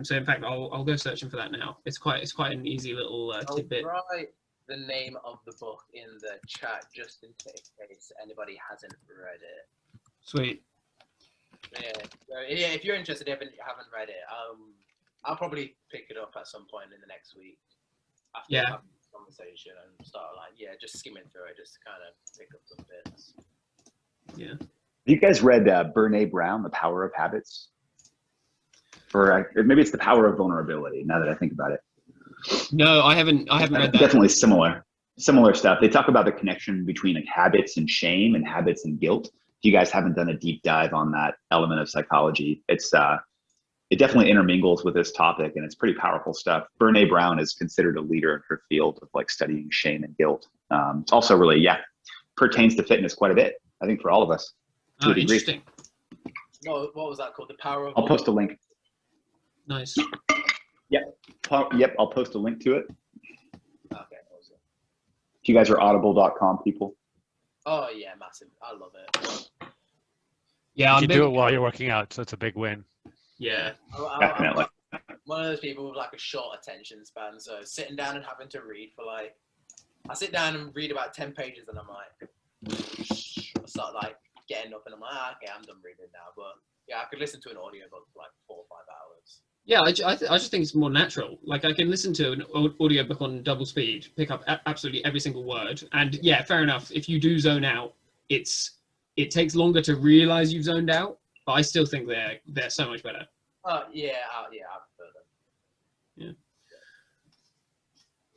So in fact, I'll go searching for that now. It's quite an easy little tidbit. I'll write the name of the book in the chat just in case anybody hasn't read it. Sweet. Yeah, if you're interested, if you haven't read it, I'll probably pick it up at some point in the next week. Yeah. conversation and start just skimming through it, just to kind of pick up some bits. Yeah. Have you guys read Brene Brown, The Power of Habits? Or maybe it's The Power of Vulnerability, now that I think about it. No, I haven't read that. Definitely similar stuff. They talk about the connection between like habits and shame and habits and guilt. If you guys haven't done a deep dive on that element of psychology, it definitely intermingles with this topic, and it's pretty powerful stuff. Brene Brown is considered a leader in her field of like studying shame and guilt. It's also really, pertains to fitness quite a bit, I think, for all of us to a degree. Interesting. No, what was that called? The Power of... I'll post a link. Nice. Yep, I'll post a link to it. Okay, awesome. If you guys are audible.com people. Oh yeah, massive. I love it. Yeah, You can do it while you're working out, so it's a big win. Yeah. Definitely. I'm one of those people with like a short attention span, so sitting down and having to read for I sit down and read about 10 pages and I'm like, I start like getting up and I'm like, okay, I'm done reading now. But yeah, I could listen to an audiobook for like 4 or 5 hours. Yeah, I just think it's more natural. Like I can listen to an audiobook on double speed, pick up absolutely every single word. And yeah, fair enough. If you do zone out, it takes longer to realize you've zoned out, but I still think they're so much better. I prefer them. Yeah.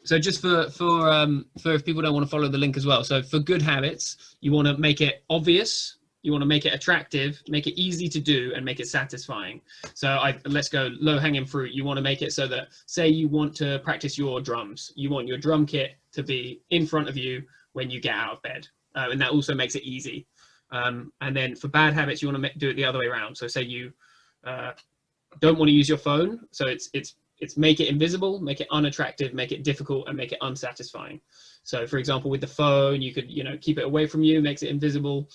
So just for if people don't want to follow the link as well. So for good habits, you want to make it obvious. You want to make it attractive, make it easy to do, and make it satisfying. So let's go low-hanging fruit. You want to make it so that, say you want to practice your drums. You want your drum kit to be in front of you when you get out of bed. And that also makes it easy. And then for bad habits, you want to do it the other way around. So say you don't want to use your phone. So it's make it invisible, make it unattractive, make it difficult, and make it unsatisfying. So for example, with the phone, you could, keep it away from you, makes it invisible,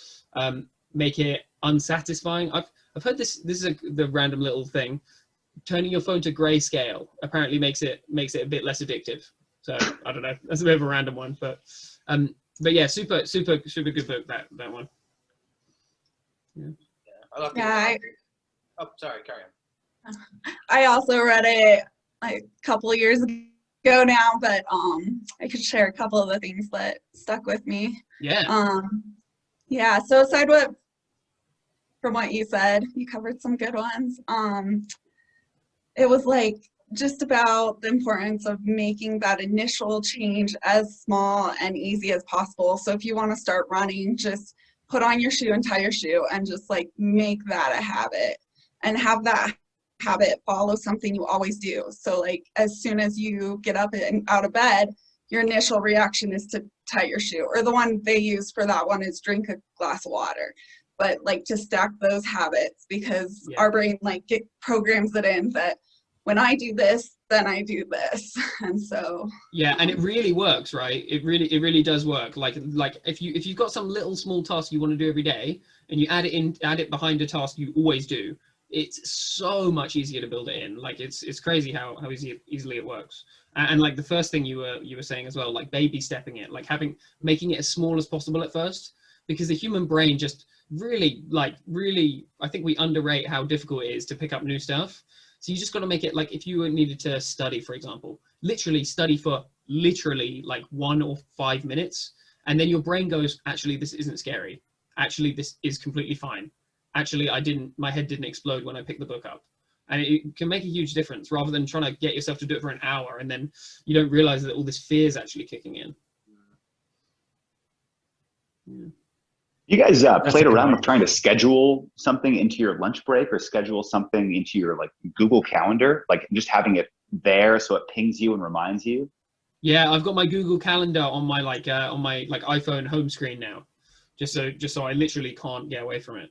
make it unsatisfying. I've heard this is the random little thing. Turning your phone to grayscale apparently makes it a bit less addictive. So I don't know. That's a bit of a random one, but yeah, super good book, that one. Yeah. Oh, sorry, carry on. I also read it like a couple of years ago now, but I could share a couple of the things that stuck with me. Yeah. Yeah. So aside from what you said, you covered some good ones. It was like just about the importance of making that initial change as small and easy as possible. So if you want to start running, just put on your shoe and tie your shoe and just like make that a habit and have that habit follow something you always do. So like as soon as you get up and out of bed, your initial reaction is to tie your shoe, or the one they use for that one is drink a glass of water. But like to stack those habits, because our brain like programs it in that when I do this, then I do this. And so yeah, and it really works, right? It really does work. Like if you've got some little small task you want to do every day and you add it behind a task you always do, it's so much easier to build it in. Like it's crazy how easily it works. And like the first thing you were saying as well, like baby stepping it, like making it as small as possible at first, because the human brain just really, I think we underrate how difficult it is to pick up new stuff. So you just got to make it like, if you needed to study, for example, literally study for like 1 or 5 minutes. And then your brain goes, actually, this isn't scary. Actually, this is completely fine. Actually, my head didn't explode when I picked the book up. And it can make a huge difference, rather than trying to get yourself to do it for an hour and then you don't realize that all this fear is actually kicking in. Yeah. You guys played around with trying to schedule something into your lunch break, or schedule something into your like Google Calendar, like just having it there so it pings you and reminds you? Yeah, I've got my Google Calendar on my iPhone home screen now, just so I literally can't get away from it.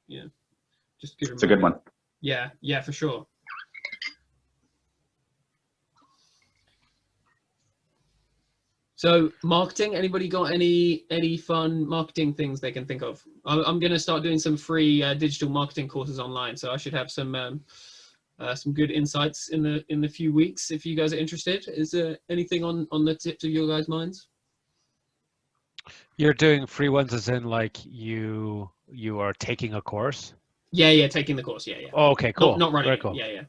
Yeah, just good. It's a good one. Yeah, for sure. So marketing, anybody got any fun marketing things they can think of? I'm going to start doing some free digital marketing courses online, so I should have some good insights in the few weeks if you guys are interested. Is there anything on the tips of your guys' minds? You're doing free ones as in like you are taking a course? Yeah, taking the course. Yeah. Oh, okay, cool. Not running. Very cool. Yeah.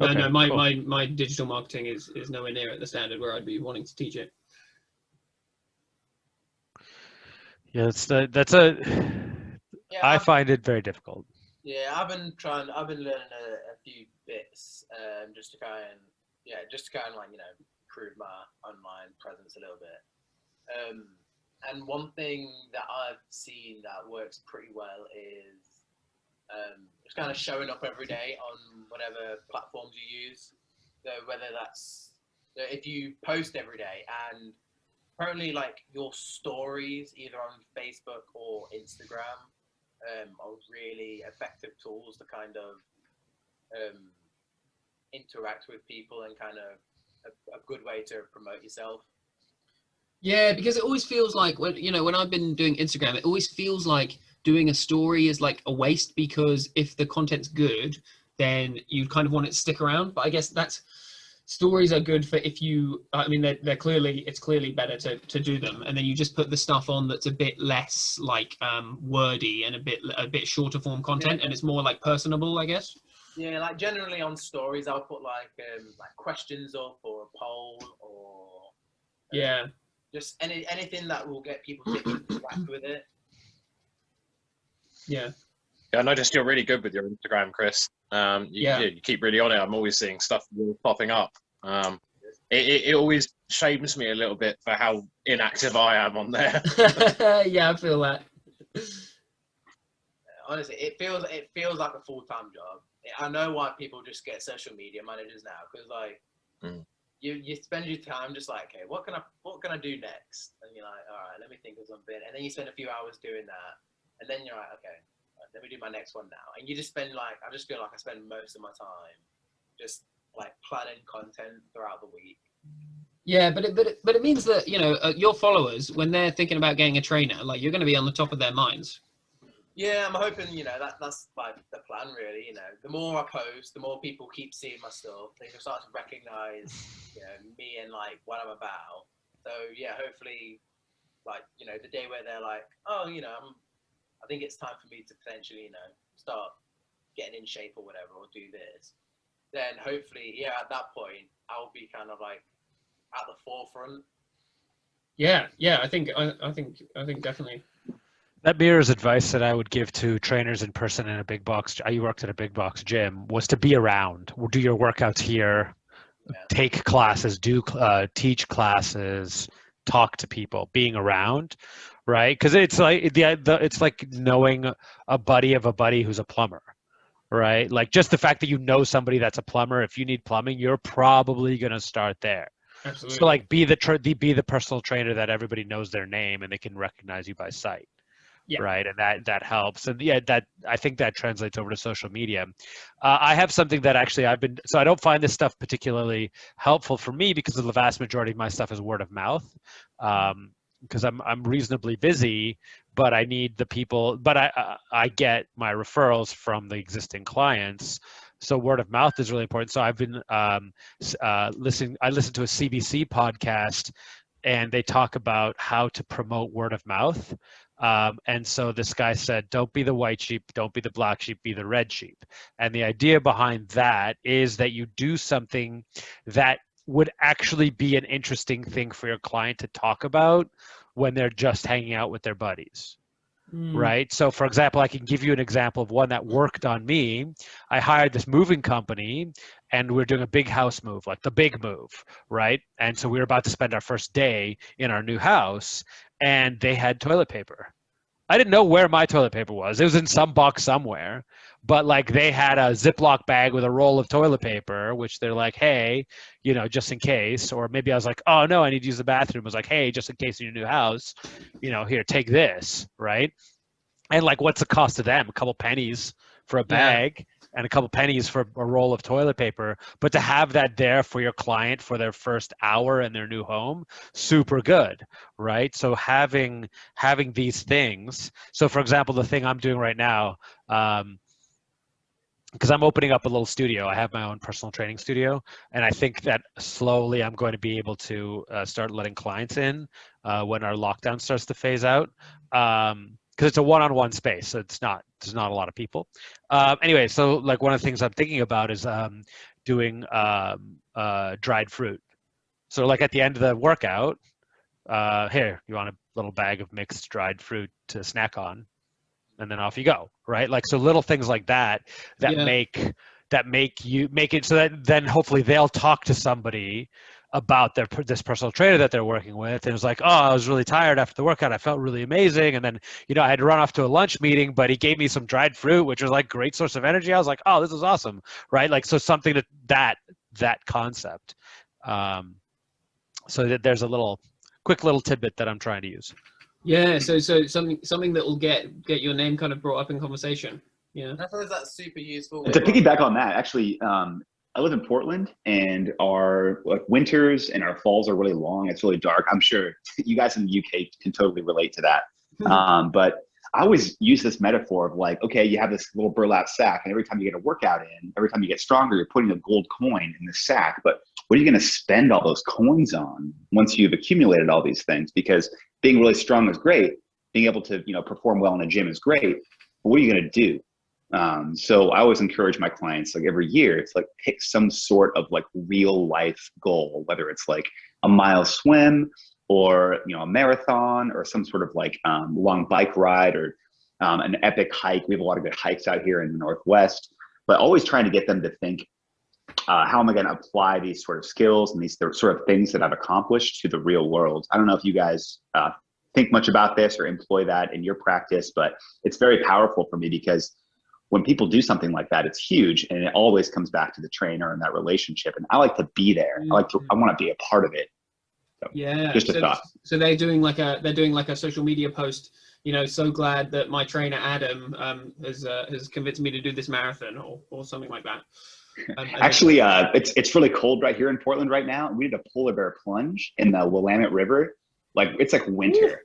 No, Okay, no, my, cool. my digital marketing is nowhere near at the standard where I'd be wanting to teach it. Yeah, Yeah, I find it very difficult. yeah, I've been learning a few bits, just to kind of, like, improve my online presence a little bit. And one thing that I've seen that works pretty well is just kind of showing up every day on whatever platforms you use. So whether that's, so if you post every day, and apparently like your stories either on Facebook or Instagram are really effective tools to kind of interact with people, and kind of a good way to promote yourself. Yeah, because it always feels like when I've been doing Instagram, it always feels like doing a story is like a waste, because if the content's good, then you kind of want it to stick around. But I guess stories are good for if you, I mean, it's clearly better to do them, and then you just put the stuff on that's a bit less like wordy and a bit shorter form content, and it's more like personable, I guess. Yeah, like generally on stories, I'll put like questions up, or a poll, or Yeah. just anything that will get people to interact with it. Yeah. Yeah, I noticed you're really good with your Instagram, Chris. You keep really on it. I'm always seeing stuff popping up. It always shames me a little bit for how inactive I am on there. Yeah, I feel that. Honestly, it feels like a full-time job. I know why people just get social media managers now, because like you spend your time just like, okay, what can I do next? And you're like, all right, let me think of something, and then you spend a few hours doing that, and then you're like, okay, let me do my next one now. And you just spend like, I just feel like I spend most of my time just like planning content throughout the week. Yeah, but it means that your followers, when they're thinking about getting a trainer, like you're going to be on the top of their minds. Yeah, I'm hoping that's like the plan, really. The more I post, the more people keep seeing my stuff. They can start to recognize me and like what I'm about. So yeah, hopefully, like the day where they're like, oh, I think it's time for me to potentially start getting in shape or whatever, or do this. Then hopefully, yeah, at that point, I'll be kind of like at the forefront. Yeah, I think definitely. That mirrors advice that I would give to trainers in person in a big box. I worked at a big box gym. Was to be around. Do your workouts here. Yeah. Take classes. Teach classes. Talk to people. Being around, right? Because it's like it's like knowing a buddy of a buddy who's a plumber, right? Like just the fact that you know somebody that's a plumber. If you need plumbing, you're probably gonna start there. Absolutely. So like be the personal trainer that everybody knows their name and they can recognize you by sight. Yeah. Right, and that helps, and yeah, that I think that translates over to social media. I have something that actually so I don't find this stuff particularly helpful for me, because the vast majority of my stuff is word of mouth, because I'm reasonably busy, but I need the people, but I get my referrals from the existing clients. So word of mouth is really important. So I've been listening. I listened to a CBC podcast, and they talk about how to promote word of mouth. And so this guy said, don't be the white sheep, don't be the black sheep, be the red sheep. And the idea behind that is that you do something that would actually be an interesting thing for your client to talk about when they're just hanging out with their buddies. Right. So for example, I can give you an example of one that worked on me. I hired this moving company, and we're doing a big house move, like the big move. Right. And so we were about to spend our first day in our new house, and they had toilet paper. I didn't know where my toilet paper was. It was in some box somewhere, but like they had a Ziploc bag with a roll of toilet paper, which they're like, hey, just in case. Or maybe I was like, oh no, I need to use the bathroom. I was like, hey, just in case in your new house, here, take this, right? And like, what's the cost to them? A couple pennies for a bag, and a couple pennies for a roll of toilet paper. But to have that there for your client for their first hour in their new home, super good, right? So having these things. So for example, the thing I'm doing right now, because I'm opening up a little studio. I have my own personal training studio, and I think that slowly I'm going to be able to start letting clients in when our lockdown starts to phase out. Because it's a one-on-one space, so there's not a lot of people. Anyway, so like one of the things I'm thinking about is doing dried fruit. So like at the end of the workout, here, you want a little bag of mixed dried fruit to snack on, and then off you go, right? Like, so little things like that make it so that then hopefully they'll talk to somebody about this personal trainer that they're working with, and it's like, oh, I was really tired after the workout, I felt really amazing, and then I had to run off to a lunch meeting, but he gave me some dried fruit, which was like great source of energy. I was like, oh, this is awesome, right? Like, so something that concept. So that there's a quick little tidbit that I'm trying to use. Yeah, so something that will get your name kind of brought up in conversation. Yeah, I suppose that's super useful. And to piggyback on that, actually, I live in Portland, and our winters and our falls are really long. It's really dark. I'm sure you guys in the UK can totally relate to that. But I always use this metaphor of like, okay, you have this little burlap sack, and every time you get a workout in, every time you get stronger, you're putting a gold coin in the sack. But what are you going to spend all those coins on once you've accumulated all these things? Because being really strong is great. Being able to, perform well in a gym is great. But what are you going to do? So I always encourage my clients, like every year, it's like pick some sort of like real life goal, whether it's like a mile swim or, a marathon or some sort of like long bike ride or an epic hike. We have a lot of good hikes out here in the Northwest, but always trying to get them to think, how am I going to apply these sort of skills and these sort of things that I've accomplished to the real world? I don't know if you guys think much about this or employ that in your practice, but it's very powerful for me because when people do something like that, it's huge, and it always comes back to the trainer and that relationship. And I like to be there. I want to be a part of it. So, yeah. Just a thought. So they're doing like a social media post. So glad that my trainer Adam has convinced me to do this marathon or something like that. Actually, it's really cold right here in Portland right now. We did a polar bear plunge in the Willamette River. Like, it's like winter.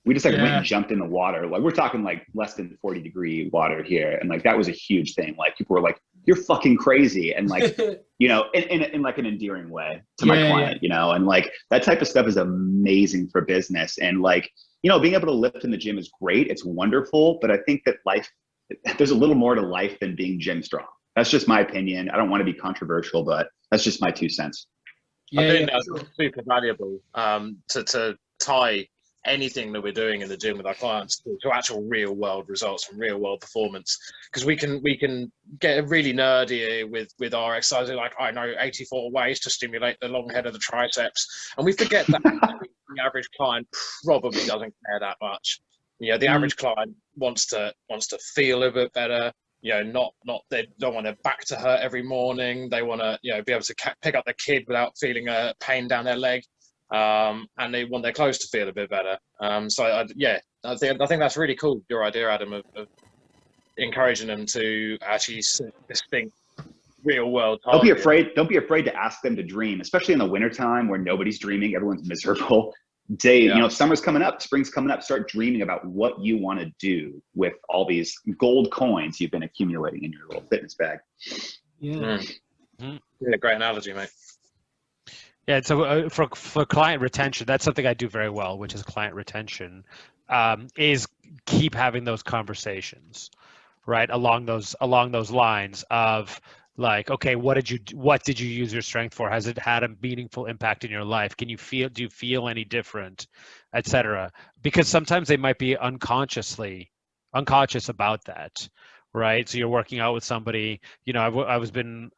We just went and jumped in the water. Like, we're talking like less than 40-degree water here. And like, that was a huge thing. Like, people were like, you're fucking crazy. And like, in like an endearing way to my client, and like that type of stuff is amazing for business. And like, being able to lift in the gym is great. It's wonderful. But I think that there's a little more to life than being gym strong. That's just my opinion. I don't want to be controversial, but that's just my 2 cents. I think that's super valuable to tie anything that we're doing in the gym with our clients to actual real world results and real world performance, because we can get really nerdy with our exercises, like I know 84 ways to stimulate the long head of the triceps, and we forget that the average client probably doesn't care that much. The average client wants to feel a bit better, not they don't want their back to hurt every morning. They want to be able to pick up the kid without feeling a pain down their leg. And they want their clothes to feel a bit better. So I think that's really cool, your idea, Adam, of encouraging them to actually set distinct real world targets. Don't be afraid to ask them to dream, especially in the wintertime where nobody's dreaming, everyone's miserable. Summer's coming up, spring's coming up. Start dreaming about what you want to do with all these gold coins you've been accumulating in your little fitness bag. Yeah, great analogy, mate. Yeah, so for client retention, that's something I do very well, which is client retention, is keep having those conversations, right, along those lines of like, okay, what did you use your strength for? Has it had a meaningful impact in your life? Do you feel any different, etc.? Because sometimes they might be unconscious about that. Right, so you're working out with somebody. I've been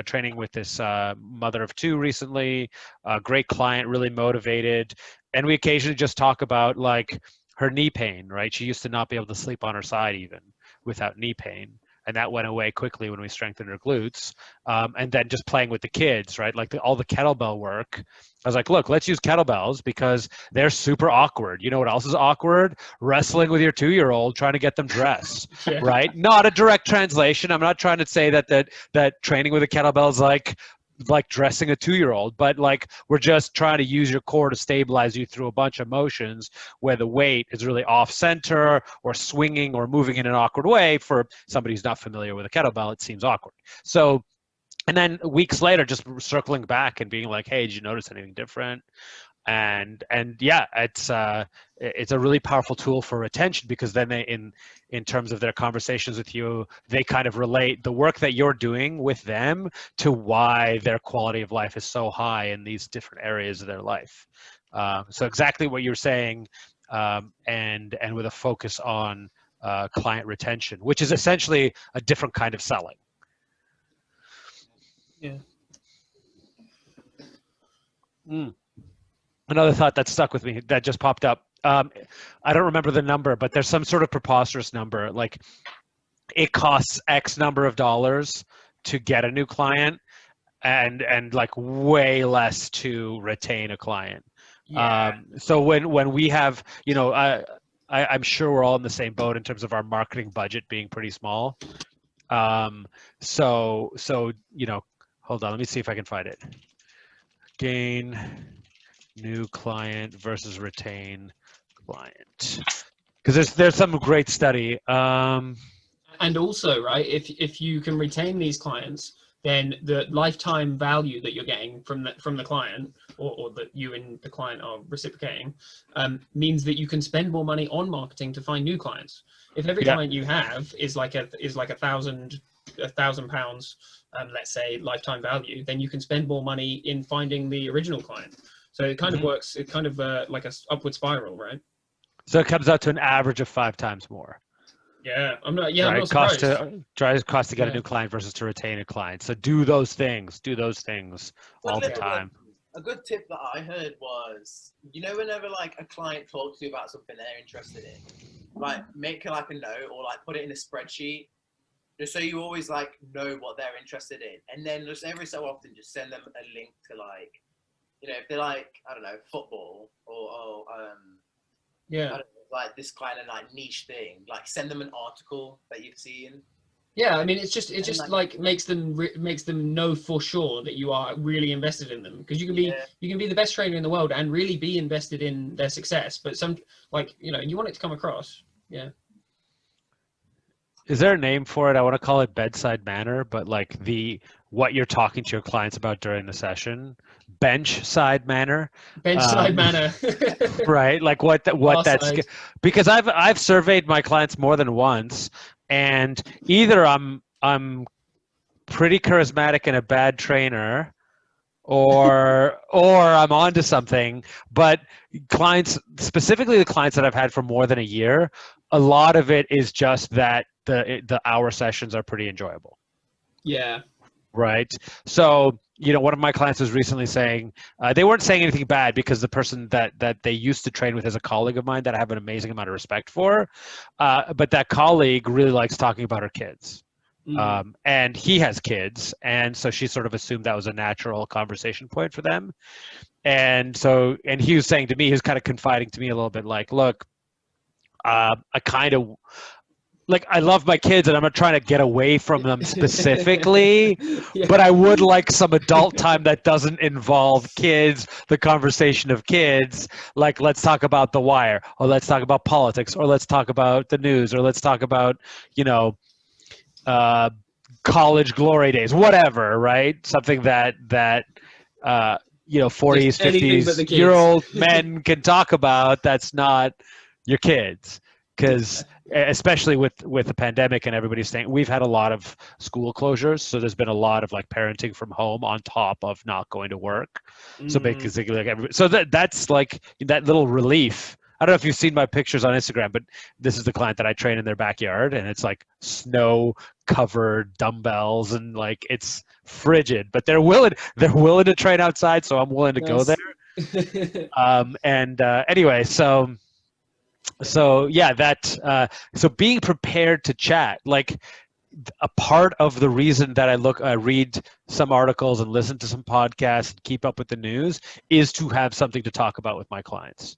training with this mother of 2 recently. A great client, really motivated, and we occasionally just talk about like her knee pain. Right, she used to not be able to sleep on her side even without knee pain, and that went away quickly when we strengthened her glutes. And then just playing with the kids, right, like all the kettlebell work. I was like, look, let's use kettlebells because they're super awkward. You know what else is awkward? Wrestling with your 2-year-old, trying to get them dressed, right? Not a direct translation. I'm not trying to say that training with a kettlebell is like dressing a 2-year-old, but like we're just trying to use your core to stabilize you through a bunch of motions where the weight is really off center or swinging or moving in an awkward way. For somebody who's not familiar with a kettlebell, it seems awkward. So, and then weeks later, just circling back and being like, hey, did you notice anything different? and yeah, it's a really powerful tool for retention, because then they, in terms of their conversations with you, they kind of relate the work that you're doing with them to why their quality of life is so high in these different areas of their life. So exactly what you're saying, and with a focus on client retention, which is essentially a different kind of selling. Yeah. Another thought that stuck with me that just popped up. I don't remember the number, but there's some sort of preposterous number. Like, it costs X number of dollars to get a new client, and like way less to retain a client. Yeah. So when we have, I'm sure we're all in the same boat in terms of our marketing budget being pretty small. So hold on, let me see if I can find it. Gain new client versus retain client, because there's some great study. And also, right, if you can retain these clients, then the lifetime value that you're getting from the client, or that you and the client are reciprocating, means that you can spend more money on marketing to find new clients. If every client you have is like £1,000, let's say, lifetime value, then you can spend more money in finding the original client. So it kind of works. It kind of like a upward spiral, right? So it comes out to an average of 5 times more. Yeah, I'm not surprised. Cost to get a new client versus to retain a client. So do those things all the time. A good tip that I heard was, whenever like a client talks to you about something they're interested in, like make like a note or like put it in a spreadsheet, just so you always like know what they're interested in, and then just every so often just send them a link to, like, if they like, I don't know, football or like this kind of like niche thing, like send them an article that you've seen. Yeah, I mean, it just like makes them know for sure that you are really invested in them, because you can be the best trainer in the world and really be invested in their success, but you want it to come across. Yeah. Is there a name for it? I want to call it bedside manner, but like what you're talking to your clients about during the session, bench side manner. Right? Like what that's side. Because I've surveyed my clients more than once, and either I'm pretty charismatic and a bad trainer, or I'm onto something. But clients, specifically the clients that I've had for more than a year, a lot of it is just that the hour sessions are pretty enjoyable. Yeah. Right. So, one of my clients was recently saying, they weren't saying anything bad, because the person that they used to train with is a colleague of mine that I have an amazing amount of respect for. But that colleague really likes talking about her kids. And he has kids. And so she sort of assumed that was a natural conversation point for them. And he was saying to me, he was kind of confiding to me a little bit, like, look, I kind of, like, I love my kids and I'm not trying to get away from them specifically, but I would like some adult time that doesn't involve kids, the conversation of kids. Like, let's talk about The Wire, or let's talk about politics, or let's talk about the news, or let's talk about, college glory days, whatever, right? Something that 40s, 50s-year-old men can talk about, that's not your kids. Because especially with the pandemic and everybody staying, we've had a lot of school closures, so there's been a lot of like parenting from home on top of not going to work. So basically, that's like that little relief. I don't know if you've seen my pictures on Instagram, but this is the client that I train in their backyard, and it's like snow-covered dumbbells, and like it's frigid, but they're willing to train outside, so I'm willing to go there. Anyway, so yeah, so being prepared to chat, like, a part of the reason that I read some articles and listen to some podcasts and keep up with the news is to have something to talk about with my clients.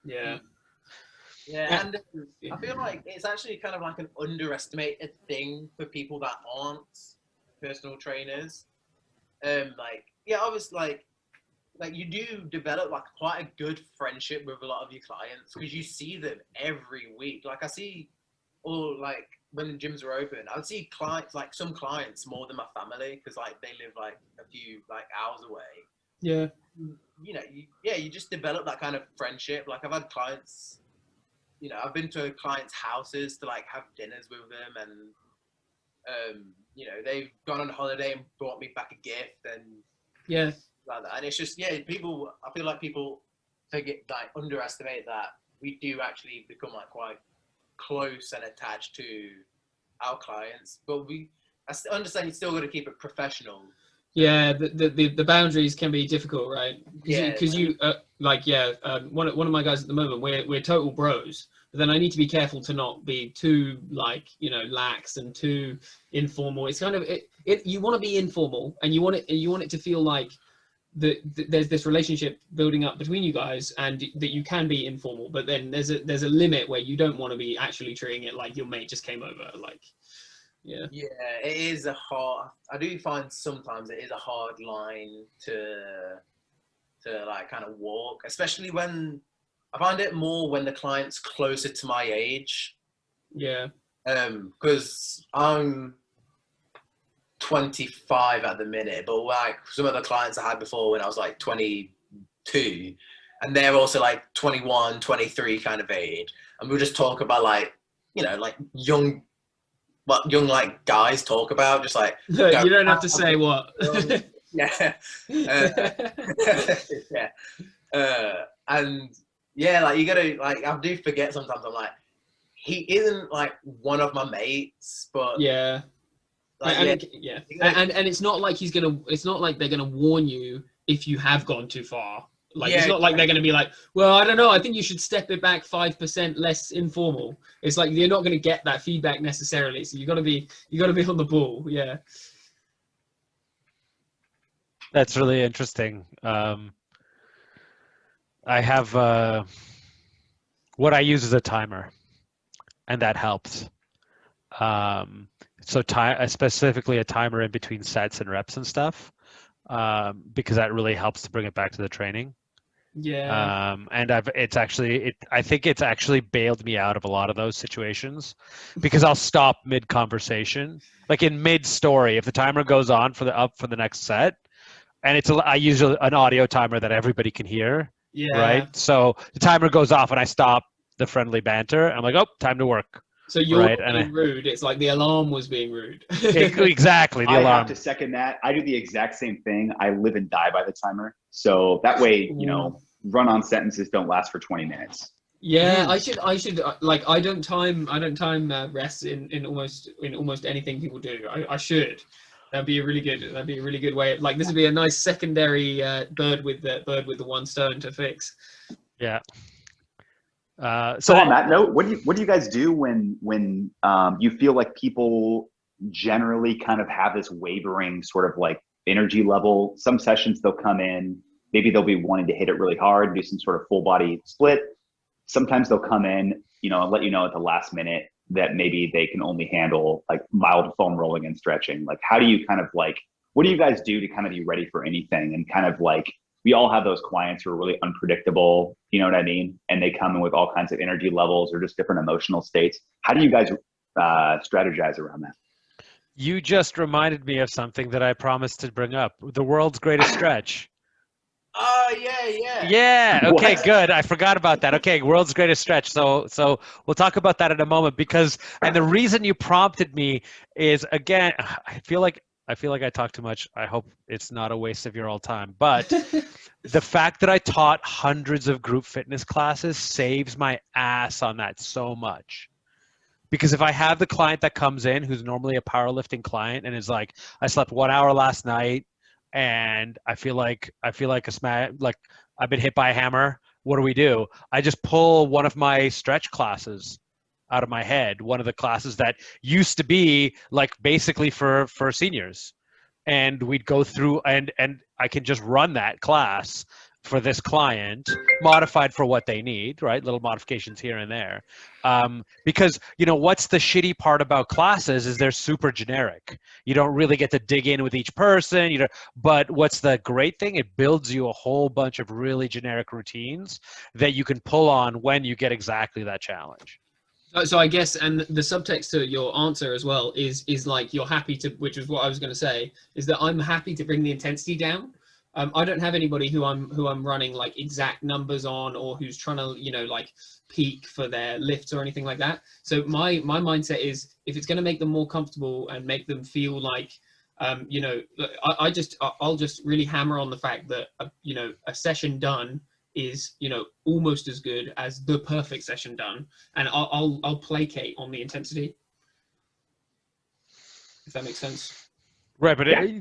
Yeah. Yeah, and I feel like it's actually kind of like an underestimated thing for people that aren't personal trainers. Obviously, like you do develop like quite a good friendship with a lot of your clients, because you see them every week. Like I see, or like when the gyms are open, I would see clients, like some clients more than my family, because like they live like a few like hours away. Yeah. You know, you just develop that kind of friendship. Like I've had clients, you know, I've been to clients' houses to like have dinners with them, and you know, they've gone on holiday and brought me back a gift and Yeah. like that. And it's just, people, I feel like people underestimate that we do actually become like quite close and attached to our clients, but I understand you still got to keep it professional. Yeah, the boundaries can be difficult, right? Because one of my guys at the moment, we're total bros, but then I need to be careful to not be too like, you know, lax and too informal. It's kind of you want to be informal, and you want it to feel like there's this relationship building up between you guys, and that you can be informal, but then there's a limit where you don't want to be actually treating it like your mate just came over, like. Yeah, it is I do find sometimes it is a hard line to like kind of walk, especially when I find it more when the client's closer to my age. Yeah. Because I'm 25 at the minute, but like some of the clients I had before when I was like 22, and they're also like 21, 23 kind of age, and we'll just talk about like, you know, like young like guys talk about, just like you don't have to say what. Yeah. And yeah, like you gotta, like, I do forget sometimes, I'm like, he isn't like one of my mates, but yeah. like, and it's not like it's not like they're gonna warn you if you have gone too far. Like, it's not like they're going to be like, well, I don't know, I think you should step it back 5% less informal. It's like you're not going to get that feedback necessarily. So you got to be on the ball. Yeah. That's really interesting. I have what I use is a timer, and that helps. So specifically a timer in between sets and reps and stuff, because that really helps to bring it back to the training. Yeah. And I think it's actually bailed me out of a lot of those situations, because I'll stop mid conversation, like in mid story, if the timer goes on for the next set, and I use an audio timer that everybody can hear. Yeah. Right. So the timer goes off and I stop the friendly banter. I'm like, oh, time to work. So you're being rude. It's like the alarm was being rude. Exactly. The alarm. I have to second that. I do the exact same thing. I live and die by the timer. So that way, you know, run-on sentences don't last for 20 minutes. Yeah, I should like, I don't time rests in almost anything people do. I should. That'd be a really good way. Like, this would be a nice secondary bird with the one stone to fix. Yeah. So on that note, what do you guys do when you feel like people generally kind of have this wavering sort of like energy level? Some sessions they'll come in, maybe they'll be wanting to hit it really hard, do some sort of full body split. Sometimes they'll come in, you know, and let you know at the last minute that maybe they can only handle like mild foam rolling and stretching. Like, how do you kind of like, what do you guys do to kind of be ready for anything? And kind of like, we all have those clients who are really unpredictable, you know what I mean? And they come in with all kinds of energy levels or just different emotional states. How do you guys strategize around that? You just reminded me of something that I promised to bring up. The world's greatest stretch. Oh, yeah. Yeah. Okay, What? good. I forgot about that. Okay, world's greatest stretch. So we'll talk about that in a moment, and the reason you prompted me is, again, I feel like I talk too much. I hope it's not a waste of your all time. But the fact that I taught hundreds of group fitness classes saves my ass on that so much. Because if I have the client that comes in who's normally a powerlifting client and is like, I slept 1 hour last night and I feel like I've been hit by a hammer, what do? I just pull one of my stretch classes out of my head, one of the classes that used to be like basically for seniors, and we'd go through and I can just run that class for this client, modified for what they need, right? Little modifications here and there. Because, you know, what's the shitty part about classes is they're super generic. You don't really get to dig in with each person, you know, but what's the great thing? It builds you a whole bunch of really generic routines that you can pull on when you get exactly that challenge. So I guess, and the subtext to your answer as well is like, you're happy to, which is what I was going to say, is that I'm happy to bring the intensity down. I don't have anybody who I'm running like exact numbers on, or who's trying to, you know, like peak for their lifts or anything like that. So my mindset is, if it's going to make them more comfortable and make them feel like, you know, I'll just really hammer on the fact that, you know, a session done is, you know, almost as good as the perfect session done, and I'll placate on the intensity, if that makes sense. Right, but Yeah.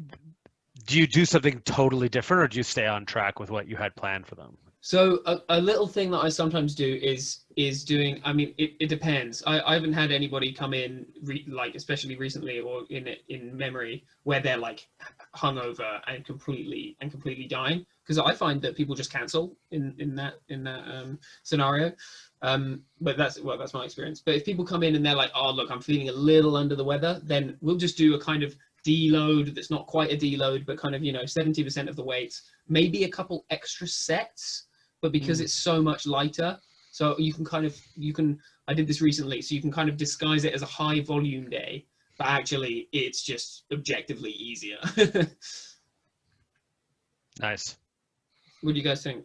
do you do something totally different, or do you stay on track with what you had planned for them? So a little thing that I sometimes do is doing, I mean, it depends. I haven't had anybody come in, like, especially recently or in memory, where they're like hungover and completely dying, because I find that people just cancel in that scenario. But that's my experience. But if people come in and they're like, oh, look, I'm feeling a little under the weather, then we'll just do a kind of deload that's not quite a deload, but kind of, you know, 70% of the weights, maybe a couple extra sets, but because it's so much lighter, so you can I did this recently, so you can kind of disguise it as a high volume day, but actually it's just objectively easier. Nice. What do you guys think?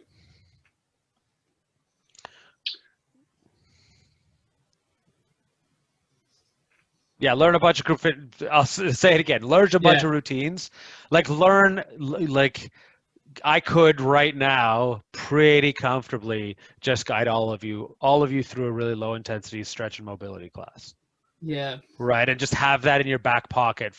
Yeah, learn a bunch of group fit. I'll say it again. Learn a bunch Yeah. of routines. Like like I could right now pretty comfortably just guide all of you through a really low intensity stretch and mobility class. Yeah. Right, and just have that in your back pocket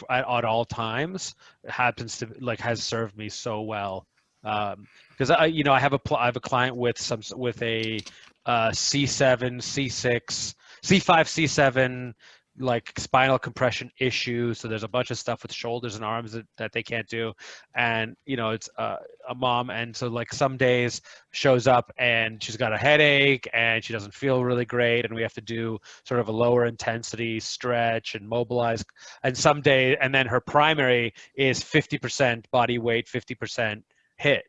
at all times. It happens to has served me so well, because I have a client with a C7, C6, C5, C7 like spinal compression issue. So there's a bunch of stuff with shoulders and arms that they can't do, and it's a mom, and so like some days shows up and she's got a headache and she doesn't feel really great, and we have to do sort of a lower intensity stretch and mobilize, and some day, and then her primary is 50% body weight, 50% hit.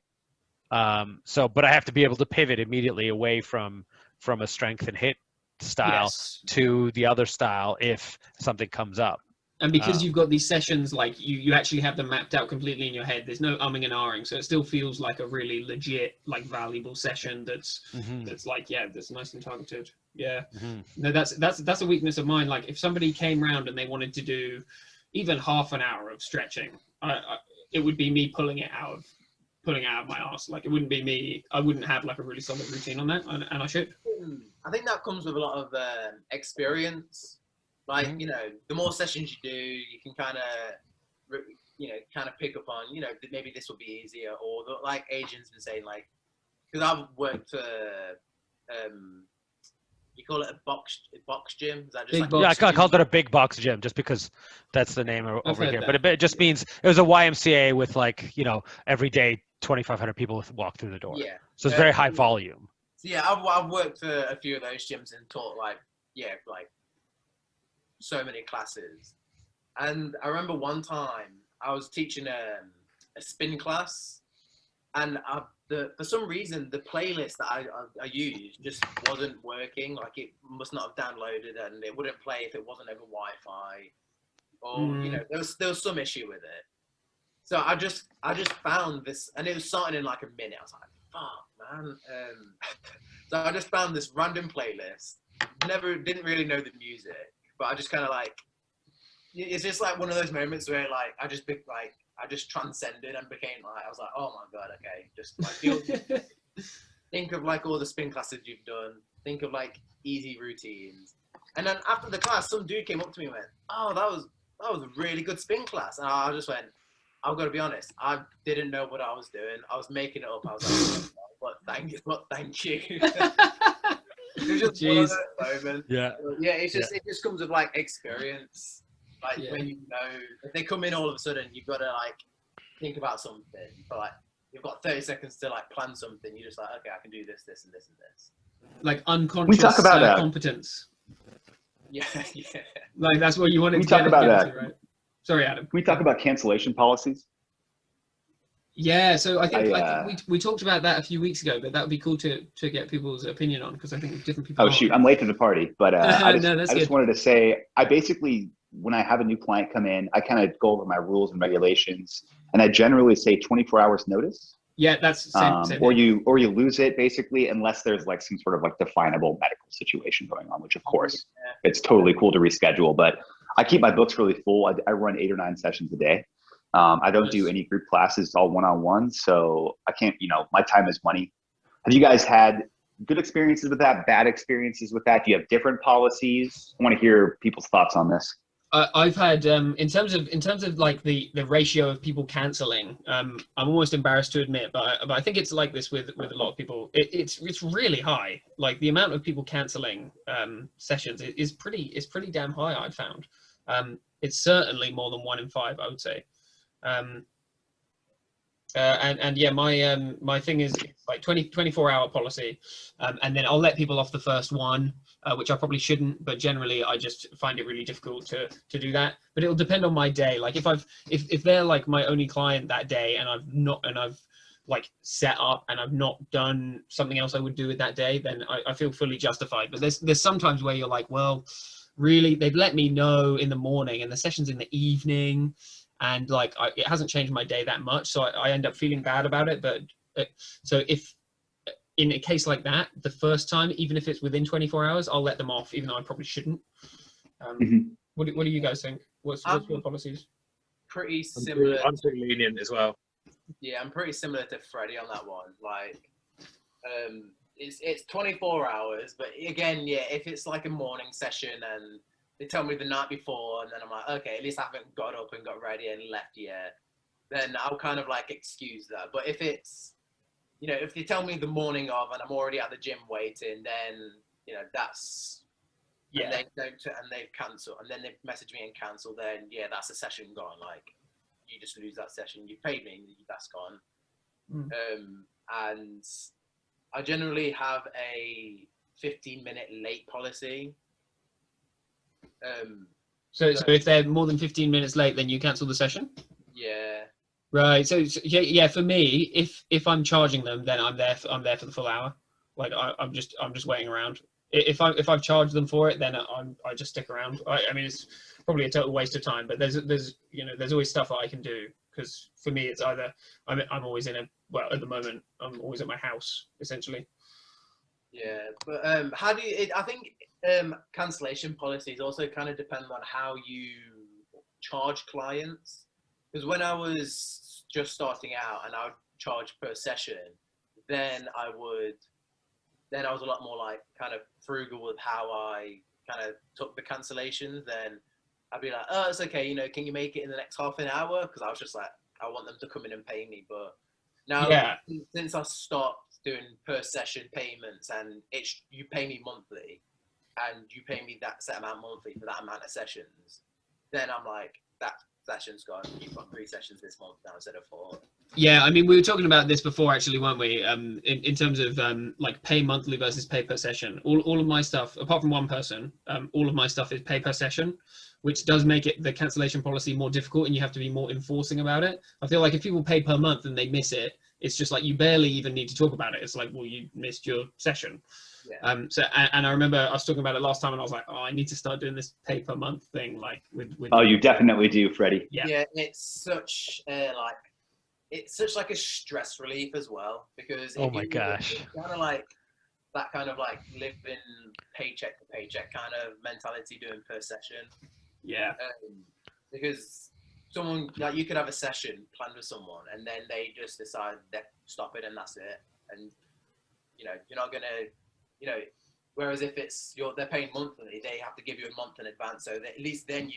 But I have to be able to pivot immediately away from a strength and hit style Yes. to the other style if something comes up. And because you've got these sessions, like you actually have them mapped out completely in your head. There's no umming and ahhing, so it still feels like a really legit, like valuable session. That's like, yeah, that's nice and targeted. Yeah, no, that's a weakness of mine. Like if somebody came around and they wanted to do even half an hour of stretching, it would be me pulling it out of my ass. Like it wouldn't be me. I wouldn't have like a really solid routine on that, and I should. I think that comes with a lot of experience. Like, the more sessions you do, you can kind of pick up on, maybe this will be easier, or like Adrian's been saying, like, because I've worked you call it a box gym? Is that just Big like box I called it a big box gym just because that's the name over here. that. But it just means it was a YMCA with every day 2,500 people walk through the door. Yeah. So it's very high volume. So yeah, I've worked for a few of those gyms and taught like so many classes. And I remember one time I was teaching a spin class, and for some reason the playlist that I used just wasn't working. Like it must not have downloaded, and it wouldn't play if it wasn't over Wi-Fi, or there was some issue with it. So I just found this, and it was starting in like a minute. I was like, fuck, man. So I just found this random playlist. Didn't really know the music, but I just kind of like, it's just like one of those moments where like I just transcended and became like, I was like, oh my god, okay, just like think of like all the spin classes you've done, think of like easy routines, and then after the class, some dude came up to me and went, oh, that was a really good spin class, and I just went, I've got to be honest, I didn't know what I was doing. I was making it up. I was like, what thank you. It was just one of those moments. Yeah. Yeah, it just comes with like experience. Like when if they come in all of a sudden, you've got to like think about something. But like you've got 30 seconds to like plan something. You're just like, okay, I can do this, this, and this, and this. Like unconscious talk about competence. Yeah. Like that's what you want to We talk about that. right? Sorry, Adam. Can we talk about cancellation policies? Yeah, so I think we talked about that a few weeks ago, but that would be cool to get people's opinion on, because I think different people. Oh shoot, I'm late to the party, but I just good. wanted to say, I basically, when I have a new client come in, I kind of go over my rules and regulations, and I generally say 24 hours notice. Yeah, that's same or here. you lose it basically, unless there's like some sort of like definable medical situation going on, which of course it's totally cool to reschedule. But I keep my books really full. I run 8 or 9 sessions a day. I don't do any group classes. It's all one-on-one. So I can't, my time is money. Have you guys had good experiences with that, bad experiences with that? Do you have different policies? I want to hear people's thoughts on this. I've had in terms of like the ratio of people canceling. I'm almost embarrassed to admit, but I think it's like this with a lot of people. It's really high. Like the amount of people canceling sessions is pretty damn high. I've found. It's certainly more than 1 in 5, I would say. And yeah, my thing is like 24-hour policy, and then I'll let people off the first one, which I probably shouldn't, but generally I just find it really difficult to do that. But it'll depend on my day. Like if they're like my only client that day, and I've like set up and I've not done something else I would do with that day, then I feel fully justified. But there's sometimes where you're like, well, really, they've let me know in the morning and the session's in the evening. And like, it hasn't changed my day that much. So I end up feeling bad about it. But so if in a case like that, the first time, even if it's within 24 hours, I'll let them off, even though I probably shouldn't. What do you guys think? What's your policies? Pretty similar. I'm pretty lenient as well. Yeah, I'm pretty similar to Freddie on that one. Like, it's 24 hours, but again, yeah, if it's like a morning session and they tell me the night before, and then I'm like, okay, at least I haven't got up and got ready and left yet, then I'll kind of like excuse that. But if it's, if they tell me the morning of and I'm already at the gym waiting, then, that's, yeah. And they've cancelled, and then they message me and cancel, then yeah, that's a session gone. Like, you just lose that session. You paid me, that's gone. And I generally have a 15-minute late policy. So if they're more than 15 minutes late, then you cancel the session? Yeah. Right. So yeah, for me, if I'm charging them, then I'm there for the full hour. Like I'm just waiting around. If I've charged them for it, then I just stick around. I mean, it's probably a total waste of time, but there's always stuff that I can do, because for me it's either I'm always at the moment I'm always at my house essentially. Yeah, but how do you? I think cancellation policies also kind of depend on how you charge clients. Because when I was just starting out and I would charge per session, then I was a lot more like kind of frugal with how I kind of took the cancellations. Then I'd be like, oh, it's okay, can you make it in the next half an hour? Because I was just like, I want them to come in and pay me. But now, since I stopped doing per session payments, and you pay me monthly, and you pay me that set amount monthly for that amount of sessions, then I'm like, that session's gone. You've got 3 sessions this month now instead of 4. Yeah, I mean, we were talking about this before, actually, weren't we? In terms of like pay monthly versus pay per session. All of my stuff, apart from one person, all of my stuff is pay per session, which does make the cancellation policy more difficult, and you have to be more enforcing about it. I feel like if people pay per month and they miss it, it's just like you barely even need to talk about it. It's like, well, you missed your session. Yeah. So I remember I was talking about it last time, and I was like, oh, I need to start doing this pay per month thing, like with. Oh, you definitely do, Freddie. Yeah. Yeah, it's such like a stress relief as well, because oh my gosh, it's kind of like that kind of like living paycheck to paycheck kind of mentality doing per session. Yeah. Because someone, like, you could have a session planned with someone, and then they just decide that stop it and that's it, and you're not gonna, whereas if they're paying monthly, they have to give you a month in advance, so that at least then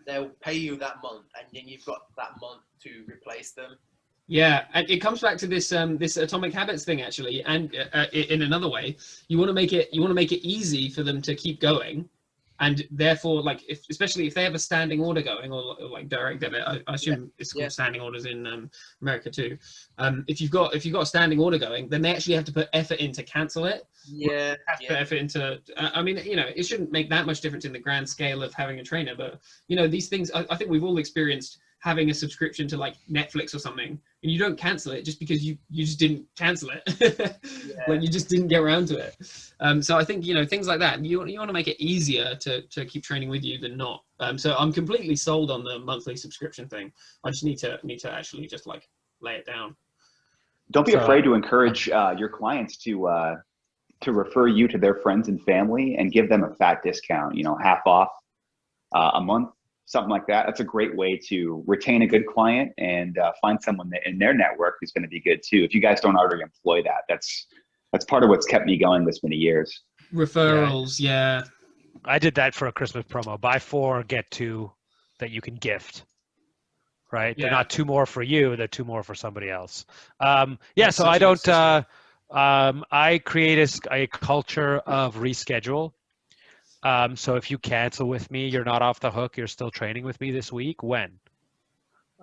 they'll pay you that month, and then you've got that month to replace them. Yeah, and it comes back to this this atomic habits thing, actually, and in another way, you want to make it easy for them to keep going. And therefore, like, especially if they have a standing order going, or like direct debit, I assume it's called standing orders in America too. If you've got a standing order going, then they actually have to put effort in to cancel it. Yeah. Put effort into. I mean, it shouldn't make that much difference in the grand scale of having a trainer, but these things, I think we've all experienced having a subscription to like Netflix or something, and you don't cancel it just because you just didn't cancel it. Like you just didn't get around to it. So I think, you know, things like that, you want to make it easier to keep training with you than not. So I'm completely sold on the monthly subscription thing. I just need to actually just like lay it down. Don't be afraid to encourage your clients to refer you to their friends and family and give them a fat discount, you know, half off a month, something like that. That's a great way to retain a good client and find someone in their network who's going to be good too. If you guys don't already employ that, that's part of what's kept me going this many years. Referrals, yeah. I did that for a Christmas promo. Buy 4, get 2 that you can gift. Right? Yeah. They're not 2 more for you, they're 2 more for somebody else. That's so such I a don't, system. I create a culture of reschedule. So if you cancel with me, you're not off the hook, you're still training with me this week. When?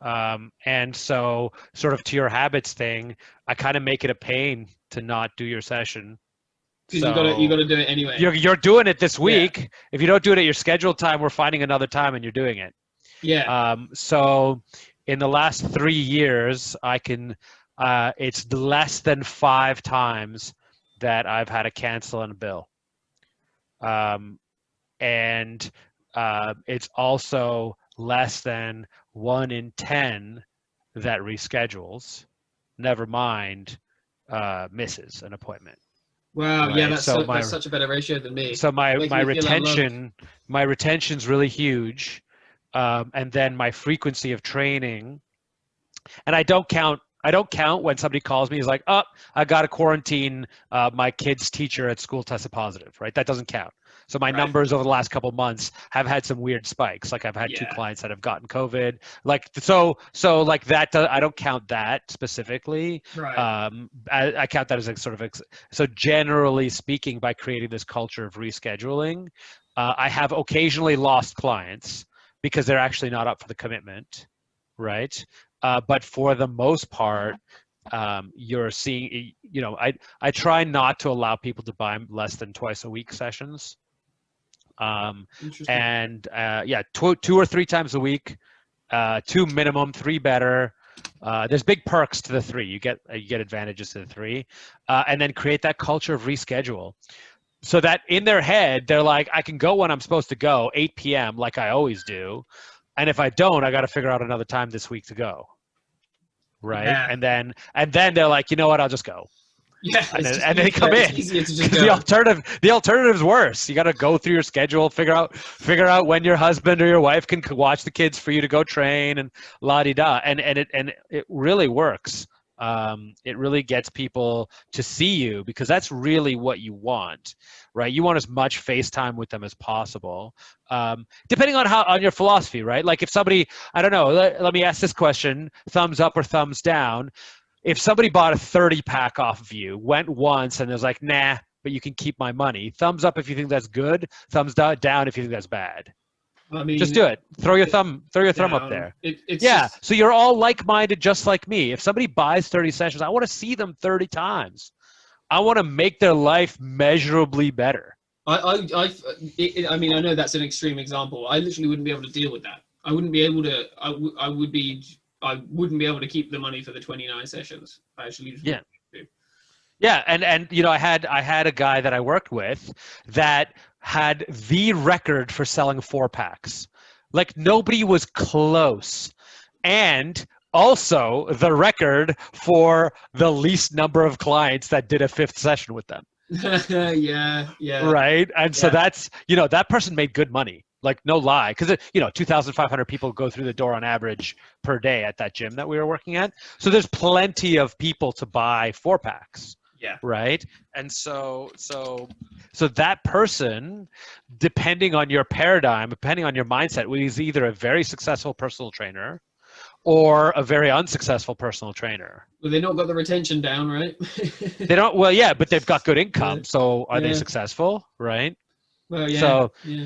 And so sort of to your habits thing, I kind of make it a pain to not do your session. Because So you gotta do it anyway. you're doing it this week. If you don't do it at your scheduled time, we're finding another time and you're doing it. Yeah. So in the last 3 years, I can, it's less than 5 times that I've had to cancel and bill. And it's also less than 1 in 10 that reschedules, never mind misses an appointment. Wow. Right. Yeah, that's So that's such a better ratio than me. So my Making me feel unloved. my retention's really huge. And then my frequency of training, and I don't count when somebody calls me, is like, oh, I got to quarantine, my kid's teacher at school tested positive, right? That doesn't count. So my numbers over the last couple months have had some weird spikes. Like I've had 2 clients that have gotten COVID. Like, so like that, I don't count that specifically. Right. I count that as a sort of, so generally speaking, by creating this culture of rescheduling, I have occasionally lost clients because they're actually not up for the commitment, right? But for the most part, you're seeing, you know, I try not to allow people to buy less than twice a week sessions. And yeah, 2 or 3 times a week, 2 minimum, 3 better. There's big perks to the 3. You get advantages to the 3, and then create that culture of reschedule. So that in their head, they're like, I can go when I'm supposed to go, 8 p.m. like I always do. And if I don't, I got to figure out another time this week to go. Right. Yeah. And then they're like, you know what, I'll just go. Yeah. And they come in. It's easier to just Because the alternative's worse. You got to go through your schedule, figure out when your husband or your wife can watch the kids for you to go train, and la-di-da. And it really works. It really gets people to see you, because that's really what you want, right? You want as much FaceTime with them as possible, depending on your philosophy, right? Like if somebody, I don't know, let me ask this question: thumbs up or thumbs down? If somebody bought a 30-pack off of you, went once, and was like, nah, but you can keep my money. Thumbs up if you think that's good. Thumbs down if you think that's bad. I mean, just do it. Throw your thumb up there. It's yeah. just, So you're all like-minded, just like me. If somebody buys 30 sessions, I want to see them 30 times. I want to make their life measurably better. I mean, I know that's an extreme example. I literally wouldn't be able to deal with that. I wouldn't be able to. I wouldn't be able to keep the money for the 29 sessions. I actually just yeah. Yeah, and you know, I had a guy that I worked with that had the record for selling 4-packs. Like nobody was close. And also the record for the least number of clients that did a 5th session with them. yeah. Right? And so that's, you know, that person made good money. Like no lie, because you know, 2,500 people go through the door on average per day at that gym that we were working at. So there's plenty of people to buy 4-packs. Yeah. Right. And so that person, depending on your paradigm, depending on your mindset, is either a very successful personal trainer or a very unsuccessful personal trainer. Well, they not got the retention down, right? They don't. Well, yeah, but they've got good income. So are they successful? Right. Well, yeah. So yeah.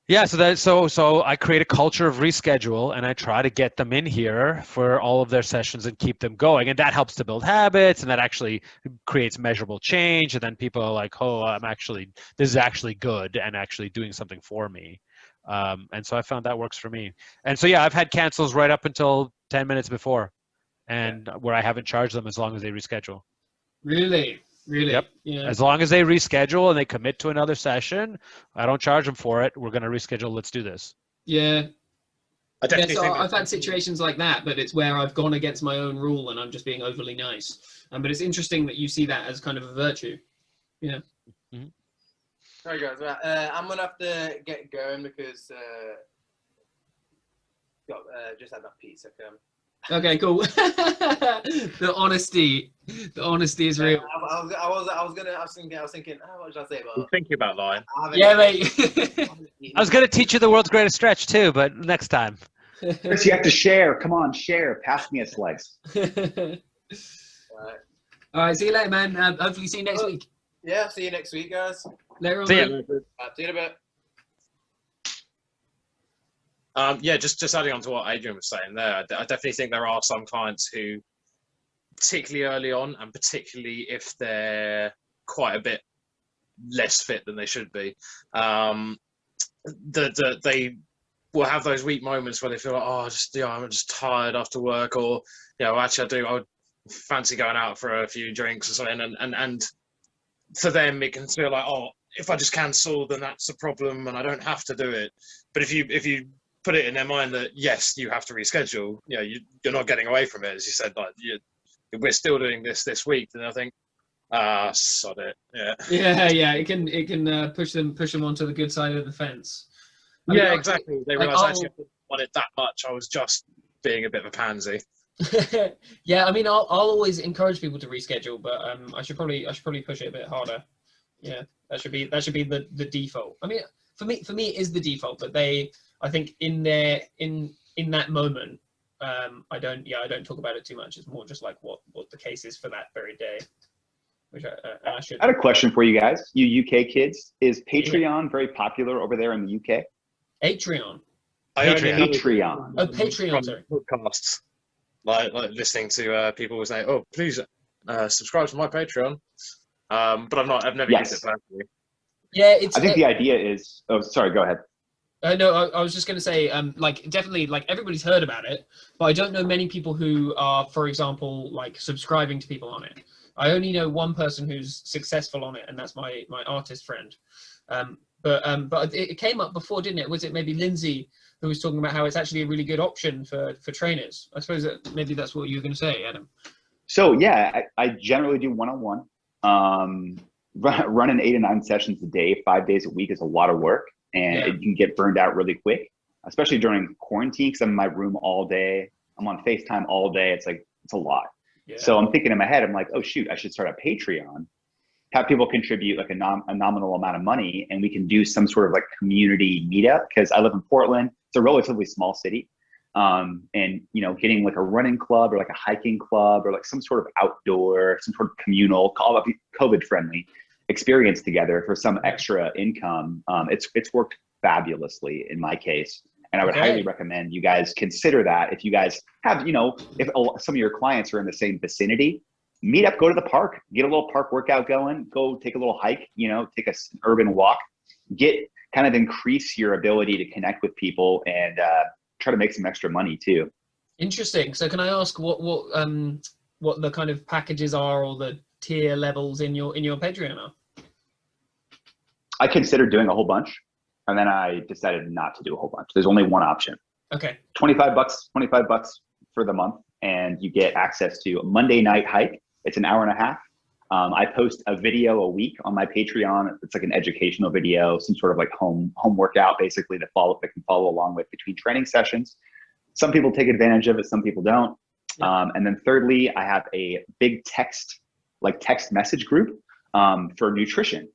Yeah, so I create a culture of reschedule, and I try to get them in here for all of their sessions and keep them going, and that helps to build habits, and that actually creates measurable change, and then people are like, oh, this is actually good and actually doing something for me. And so I found that works for me. And so, yeah, I've had cancels right up until 10 minutes before, and where I haven't charged them as long as they reschedule. Really? Yep. Yeah. As long as they reschedule and they commit to another session, I don't charge them for it. We're going to reschedule. Let's do this. Yeah. I definitely So think I've had situations like that, but it's where I've gone against my own rule and I'm just being overly nice. But it's interesting that you see that as kind of a virtue. Yeah. Mm-hmm. All right, guys. I'm gonna have to get going because just had my pizza come. Okay, cool. The honesty is real. I was thinking, oh, what should I say? I'm But thinking about lying. Yeah, mate. I was going to teach you the world's greatest stretch too, but next time. Chris, you have to share. Come on, share. Pass me a slice. All right, see you later, man. Hopefully see you next week. Yeah, see you next week, guys. Later on. See ya. mate. See you in a bit. Yeah, just adding on to what Adrian was saying there, I definitely think there are some clients who, particularly early on, and particularly if they're quite a bit less fit than they should be, they will have those weak moments where they feel like, oh, I'm just tired after work, or actually I would fancy going out for a few drinks or something, and for them it can feel like, oh, if I just cancel, then that's a problem and I don't have to do it. But if you put it in their mind that yes, you have to reschedule, you're not getting away from it, as you said, like we're still doing this week, then I think, sod it. Yeah. It can push them onto the good side of the fence. I mean, Exactly. They realise actually I didn't want it that much. I was just being a bit of a pansy. Yeah, I mean, I'll always encourage people to reschedule, but I should probably push it a bit harder. Yeah, that should be the default. I mean, for me it is the default, but I think in that moment, I don't talk about it too much. It's more just like what the case is for that very day, which I should. I had a question for you guys, you UK kids. Is Patreon very popular over there in the UK? Patreon. Patreon. Oh, Patreon. Sorry. Podcasts, like listening to people who say, "Oh, please subscribe to my Patreon," but I've never used it personally. Yeah, I think the idea is. Oh, sorry. Go ahead. No, I was just going to say, definitely, everybody's heard about it, but I don't know many people who are, for example, subscribing to people on it. I only know one person who's successful on it, and that's my artist friend. But it came up before, didn't it? Was it maybe Lindsay who was talking about how it's actually a really good option for trainers? I suppose that maybe that's what you were going to say, Adam. So yeah, I generally do one-on-one. Running 8 to 9 sessions a day, 5 days a week is a lot of work. And you can get burned out really quick, especially during quarantine, because I'm in my room all day. I'm on FaceTime all day. It's a lot. Yeah. So I'm thinking in my head, I'm like, oh shoot, I should start a Patreon, have people contribute a nominal amount of money, and we can do some sort of community meetup, because I live in Portland. It's a relatively small city. And getting a running club or a hiking club or some sort of outdoor, some sort of communal, COVID friendly experience together for some extra income. It's worked fabulously in my case. And I would highly recommend you guys consider that. If you guys have, if some of your clients are in the same vicinity, meet up, go to the park, get a little park workout going, go take a little hike, take an urban walk, increase your ability to connect with people and try to make some extra money too. Interesting. So can I ask what the kind of packages are, or the tier levels in your Patreon are? I considered doing a whole bunch, and then I decided not to do a whole bunch. There's only one option. Okay. $25 for the month, and you get access to a Monday night hike. It's an hour and a half. I post a video a week on my Patreon. It's an educational video, some sort of home workout, basically, that can follow along with between training sessions. Some people take advantage of it, some people don't. Yeah. And then thirdly, I have a big text message group for nutrition.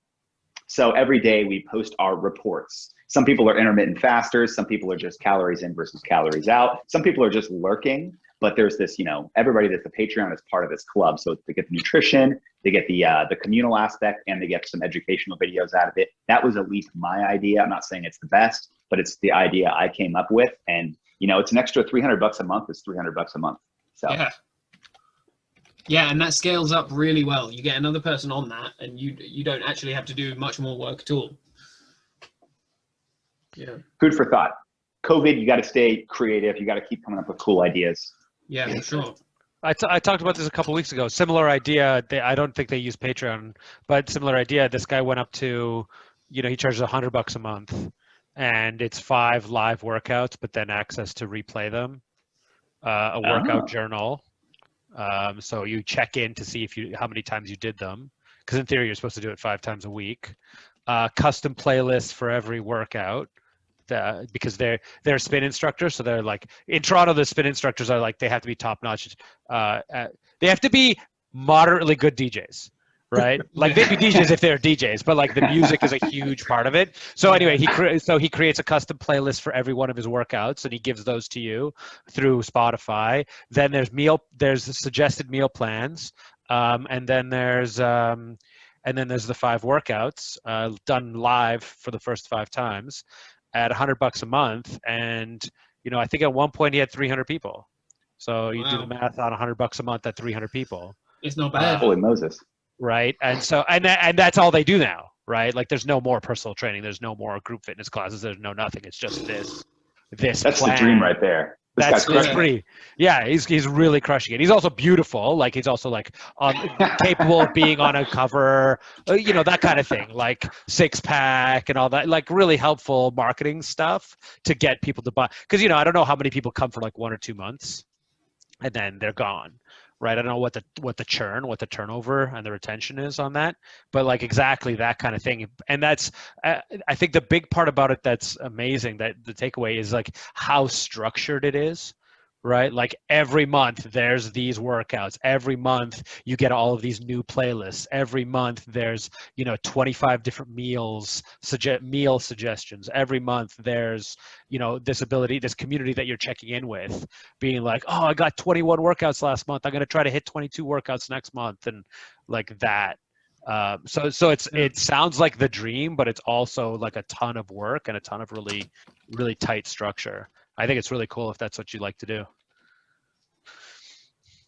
So every day we post our reports. Some people are intermittent fasters. Some people are just calories in versus calories out. Some people are just lurking, but there's this, everybody that's the Patreon is part of this club. So they get the nutrition, they get the communal aspect, and they get some educational videos out of it. That was at least my idea. I'm not saying it's the best, but it's the idea I came up with. And, it's an extra $300 a month. It's $300 a month. So. Yeah, and that scales up really well. You get another person on that, and you don't actually have to do much more work at all. Yeah. Food for thought. COVID, you got to stay creative. You got to keep coming up with cool ideas. Yeah, for sure. I talked about this a couple weeks ago. Similar idea. I don't think they use Patreon, but similar idea. This guy went up to, he charges $100 a month, and it's 5 live workouts, but then access to replay them, a workout journal. So you check in to see how many times you did them, because in theory you're supposed to do it 5 times a week. Custom playlists for every workout. Because they're spin instructors, so they're like in Toronto. The spin instructors are like they have to be top notch. They have to be moderately good DJs, right? Like they'd be DJs if they're DJs, but like the music is a huge part of it. So anyway, he creates a custom playlist for every one of his workouts, and he gives those to you through Spotify. Then there's suggested meal plans, and then there's the 5 workouts done live for the first 5 times at $100 a month. And I think at one point he had 300 people. So you do the math on $100 a month at 300 people. It's not bad. Holy Moses. Right. And so and that's all they do now, right? Like there's no more personal training, there's no more group fitness classes, there's no nothing. It's just this That's plan. the dream right there. That's pretty. Yeah, he's really crushing it. He's also beautiful. Like he's also like capable of being on a cover, that kind of thing. Like 6-pack and all that. Like really helpful marketing stuff to get people to buy. Because I don't know how many people come for like 1 or 2 months, and then they're gone. Right. I don't know what the churn, what the turnover and the retention is on that, but like exactly that kind of thing. And that's, I think the big part about it that's amazing, that the takeaway is like how structured it is, right? Like every month there's these workouts. Every month you get all of these new playlists. Every month there's 25 different meal suggestions. Every month there's this community that you're checking in with, being like, oh, I got 21 workouts last month, I'm going to try to hit 22 workouts next month, and like that. So it sounds like the dream, but it's also like a ton of work and a ton of really, really tight structure. I think it's really cool if that's what you like to do.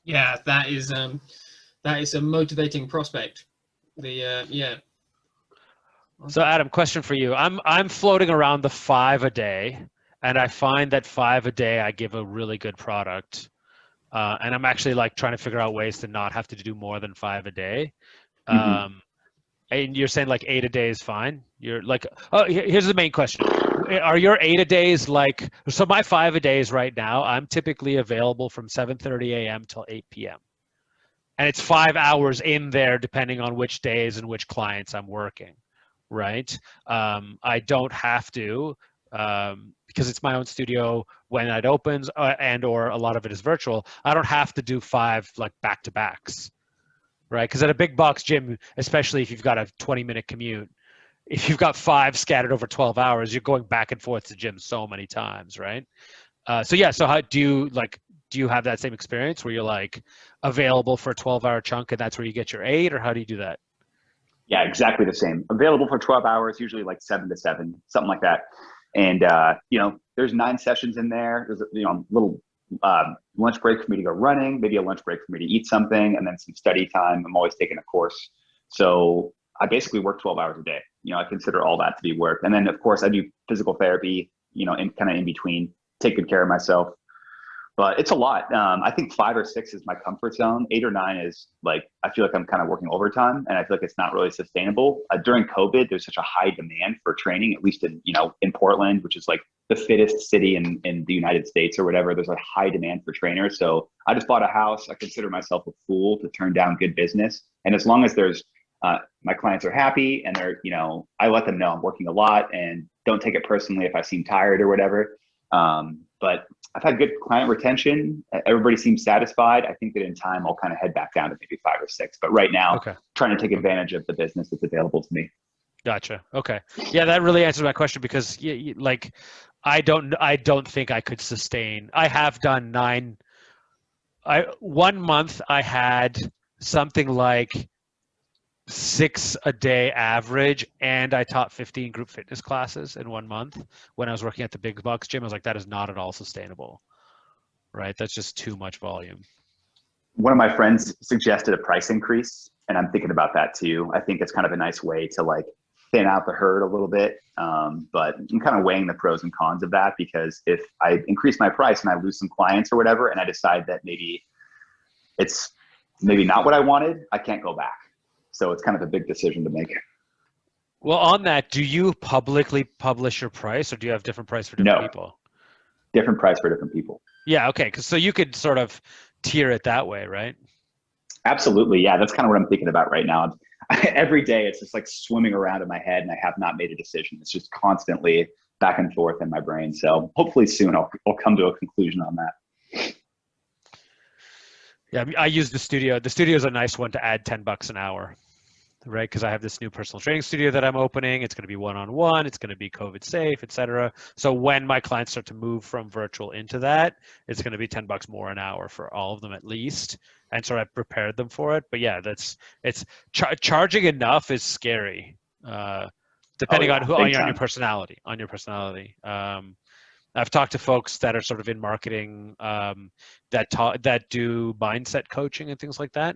Yeah, that is a motivating prospect. So Adam, question for you. I'm floating around the 5 a day, and I find that 5 a day I give a really good product, and I'm actually like trying to figure out ways to not have to do more than 5 a day. Mm-hmm. And you're saying like 8 a day is fine? You're like, oh, here's the main question. Are your 8 a days like, so my 5 a days right now, I'm typically available from 7:30 a.m. till 8 p.m. And it's 5 hours in there depending on which days and which clients I'm working, right? I don't have to, because it's my own studio when it opens and or a lot of it is virtual, I don't have to do 5 like back-to-backs. Right, because at a big box gym, especially if you've got a 20-minute commute, if you've got 5 scattered over 12 hours, you're going back and forth to gym so many times, right? So how do you have that same experience where you're like available for a 12-hour chunk and that's where you get your 8, or how do you do that? Yeah, exactly the same. Available for 12 hours, usually like 7 to 7, something like that. And there's 9 sessions in there. There's a little lunch break for me to go running, maybe a lunch break for me to eat something, and then some study time. I'm always taking a course. So I basically work 12 hours a day. I consider all that to be work. And then of course I do physical therapy, in between, take good care of myself. But it's a lot. I think 5 or 6 is my comfort zone. 8 or 9 is like, I feel like I'm kind of working overtime, and I feel like it's not really sustainable. During COVID, there's such a high demand for training, at least in Portland, which is like the fittest city in the United States or whatever. There's a high demand for trainers. So I just bought a house. I consider myself a fool to turn down good business. And as long as there's, my clients are happy and they're, I let them know I'm working a lot and don't take it personally if I seem tired or whatever. But I've had good client retention. Everybody seems satisfied. I think that in time, I'll kind of head back down to maybe 5 or 6. But right now, trying to take advantage of the business that's available to me. Gotcha. Okay. Yeah, that really answers my question, because like, I don't think I could sustain. I have done 9. 1 month I had something like 6 a day average, and I taught 15 group fitness classes in 1 month when I was working at the big box gym. I was like, that is not at all sustainable, right? That's just too much volume. One of my friends suggested a price increase, and I'm thinking about that too. I think it's kind of a nice way to like thin out the herd a little bit. But I'm kind of weighing the pros and cons of that, because if I increase my price and I lose some clients or whatever, and I decide that maybe it's not what I wanted, I can't go back. So it's kind of a big decision to make. Well, on that, do you publicly publish your price, or do you have different price for different people? Different price for different people. Yeah, okay. So you could sort of tier it that way, right? Absolutely. Yeah, that's kind of what I'm thinking about right now. Every day it's just like swimming around in my head, and I have not made a decision. It's just constantly back and forth in my brain. So hopefully soon I'll come to a conclusion on that. Yeah, I use the studio. The studio is a nice one to add $10 an hour, right? Because I have this new personal training studio that I'm opening. It's going to be one-on-one. It's going to be COVID safe, etc. So when my clients start to move from virtual into that, it's going to be $10 more an hour for all of them at least. And so I prepared them for it. But yeah, charging enough is scary, depending on your personality. I've talked to folks that are sort of in marketing that do mindset coaching and things like that,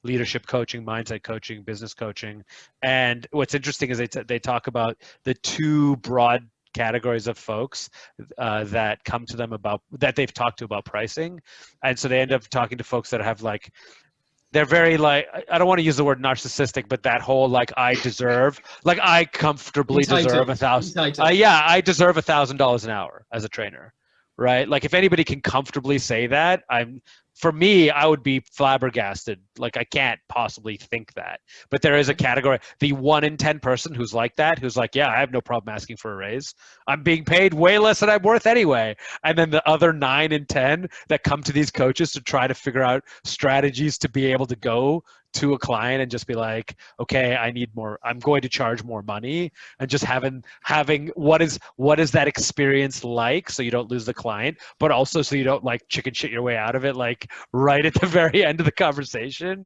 leadership coaching, mindset coaching, business coaching. And what's interesting is they talk about the two broad categories of folks that come to them that they've talked to about pricing. And so they end up talking to folks that have they're very I don't want to use the word narcissistic, but that whole I comfortably deserve $1,000. I deserve $1,000 an hour as a trainer, right? Like if anybody can comfortably say that, for me, I would be flabbergasted. Like I can't possibly think that. But there is a category, the 1 in 10 person who's like that, who's like, yeah, I have no problem asking for a raise. I'm being paid way less than I'm worth anyway. And then the other 9 in 10 that come to these coaches to try to figure out strategies to be able to go to a client and just be like, okay, I need more, I'm going to charge more money, and just having what is that experience like, so you don't lose the client, but also so you don't chicken shit your way out of it right at the very end of the conversation.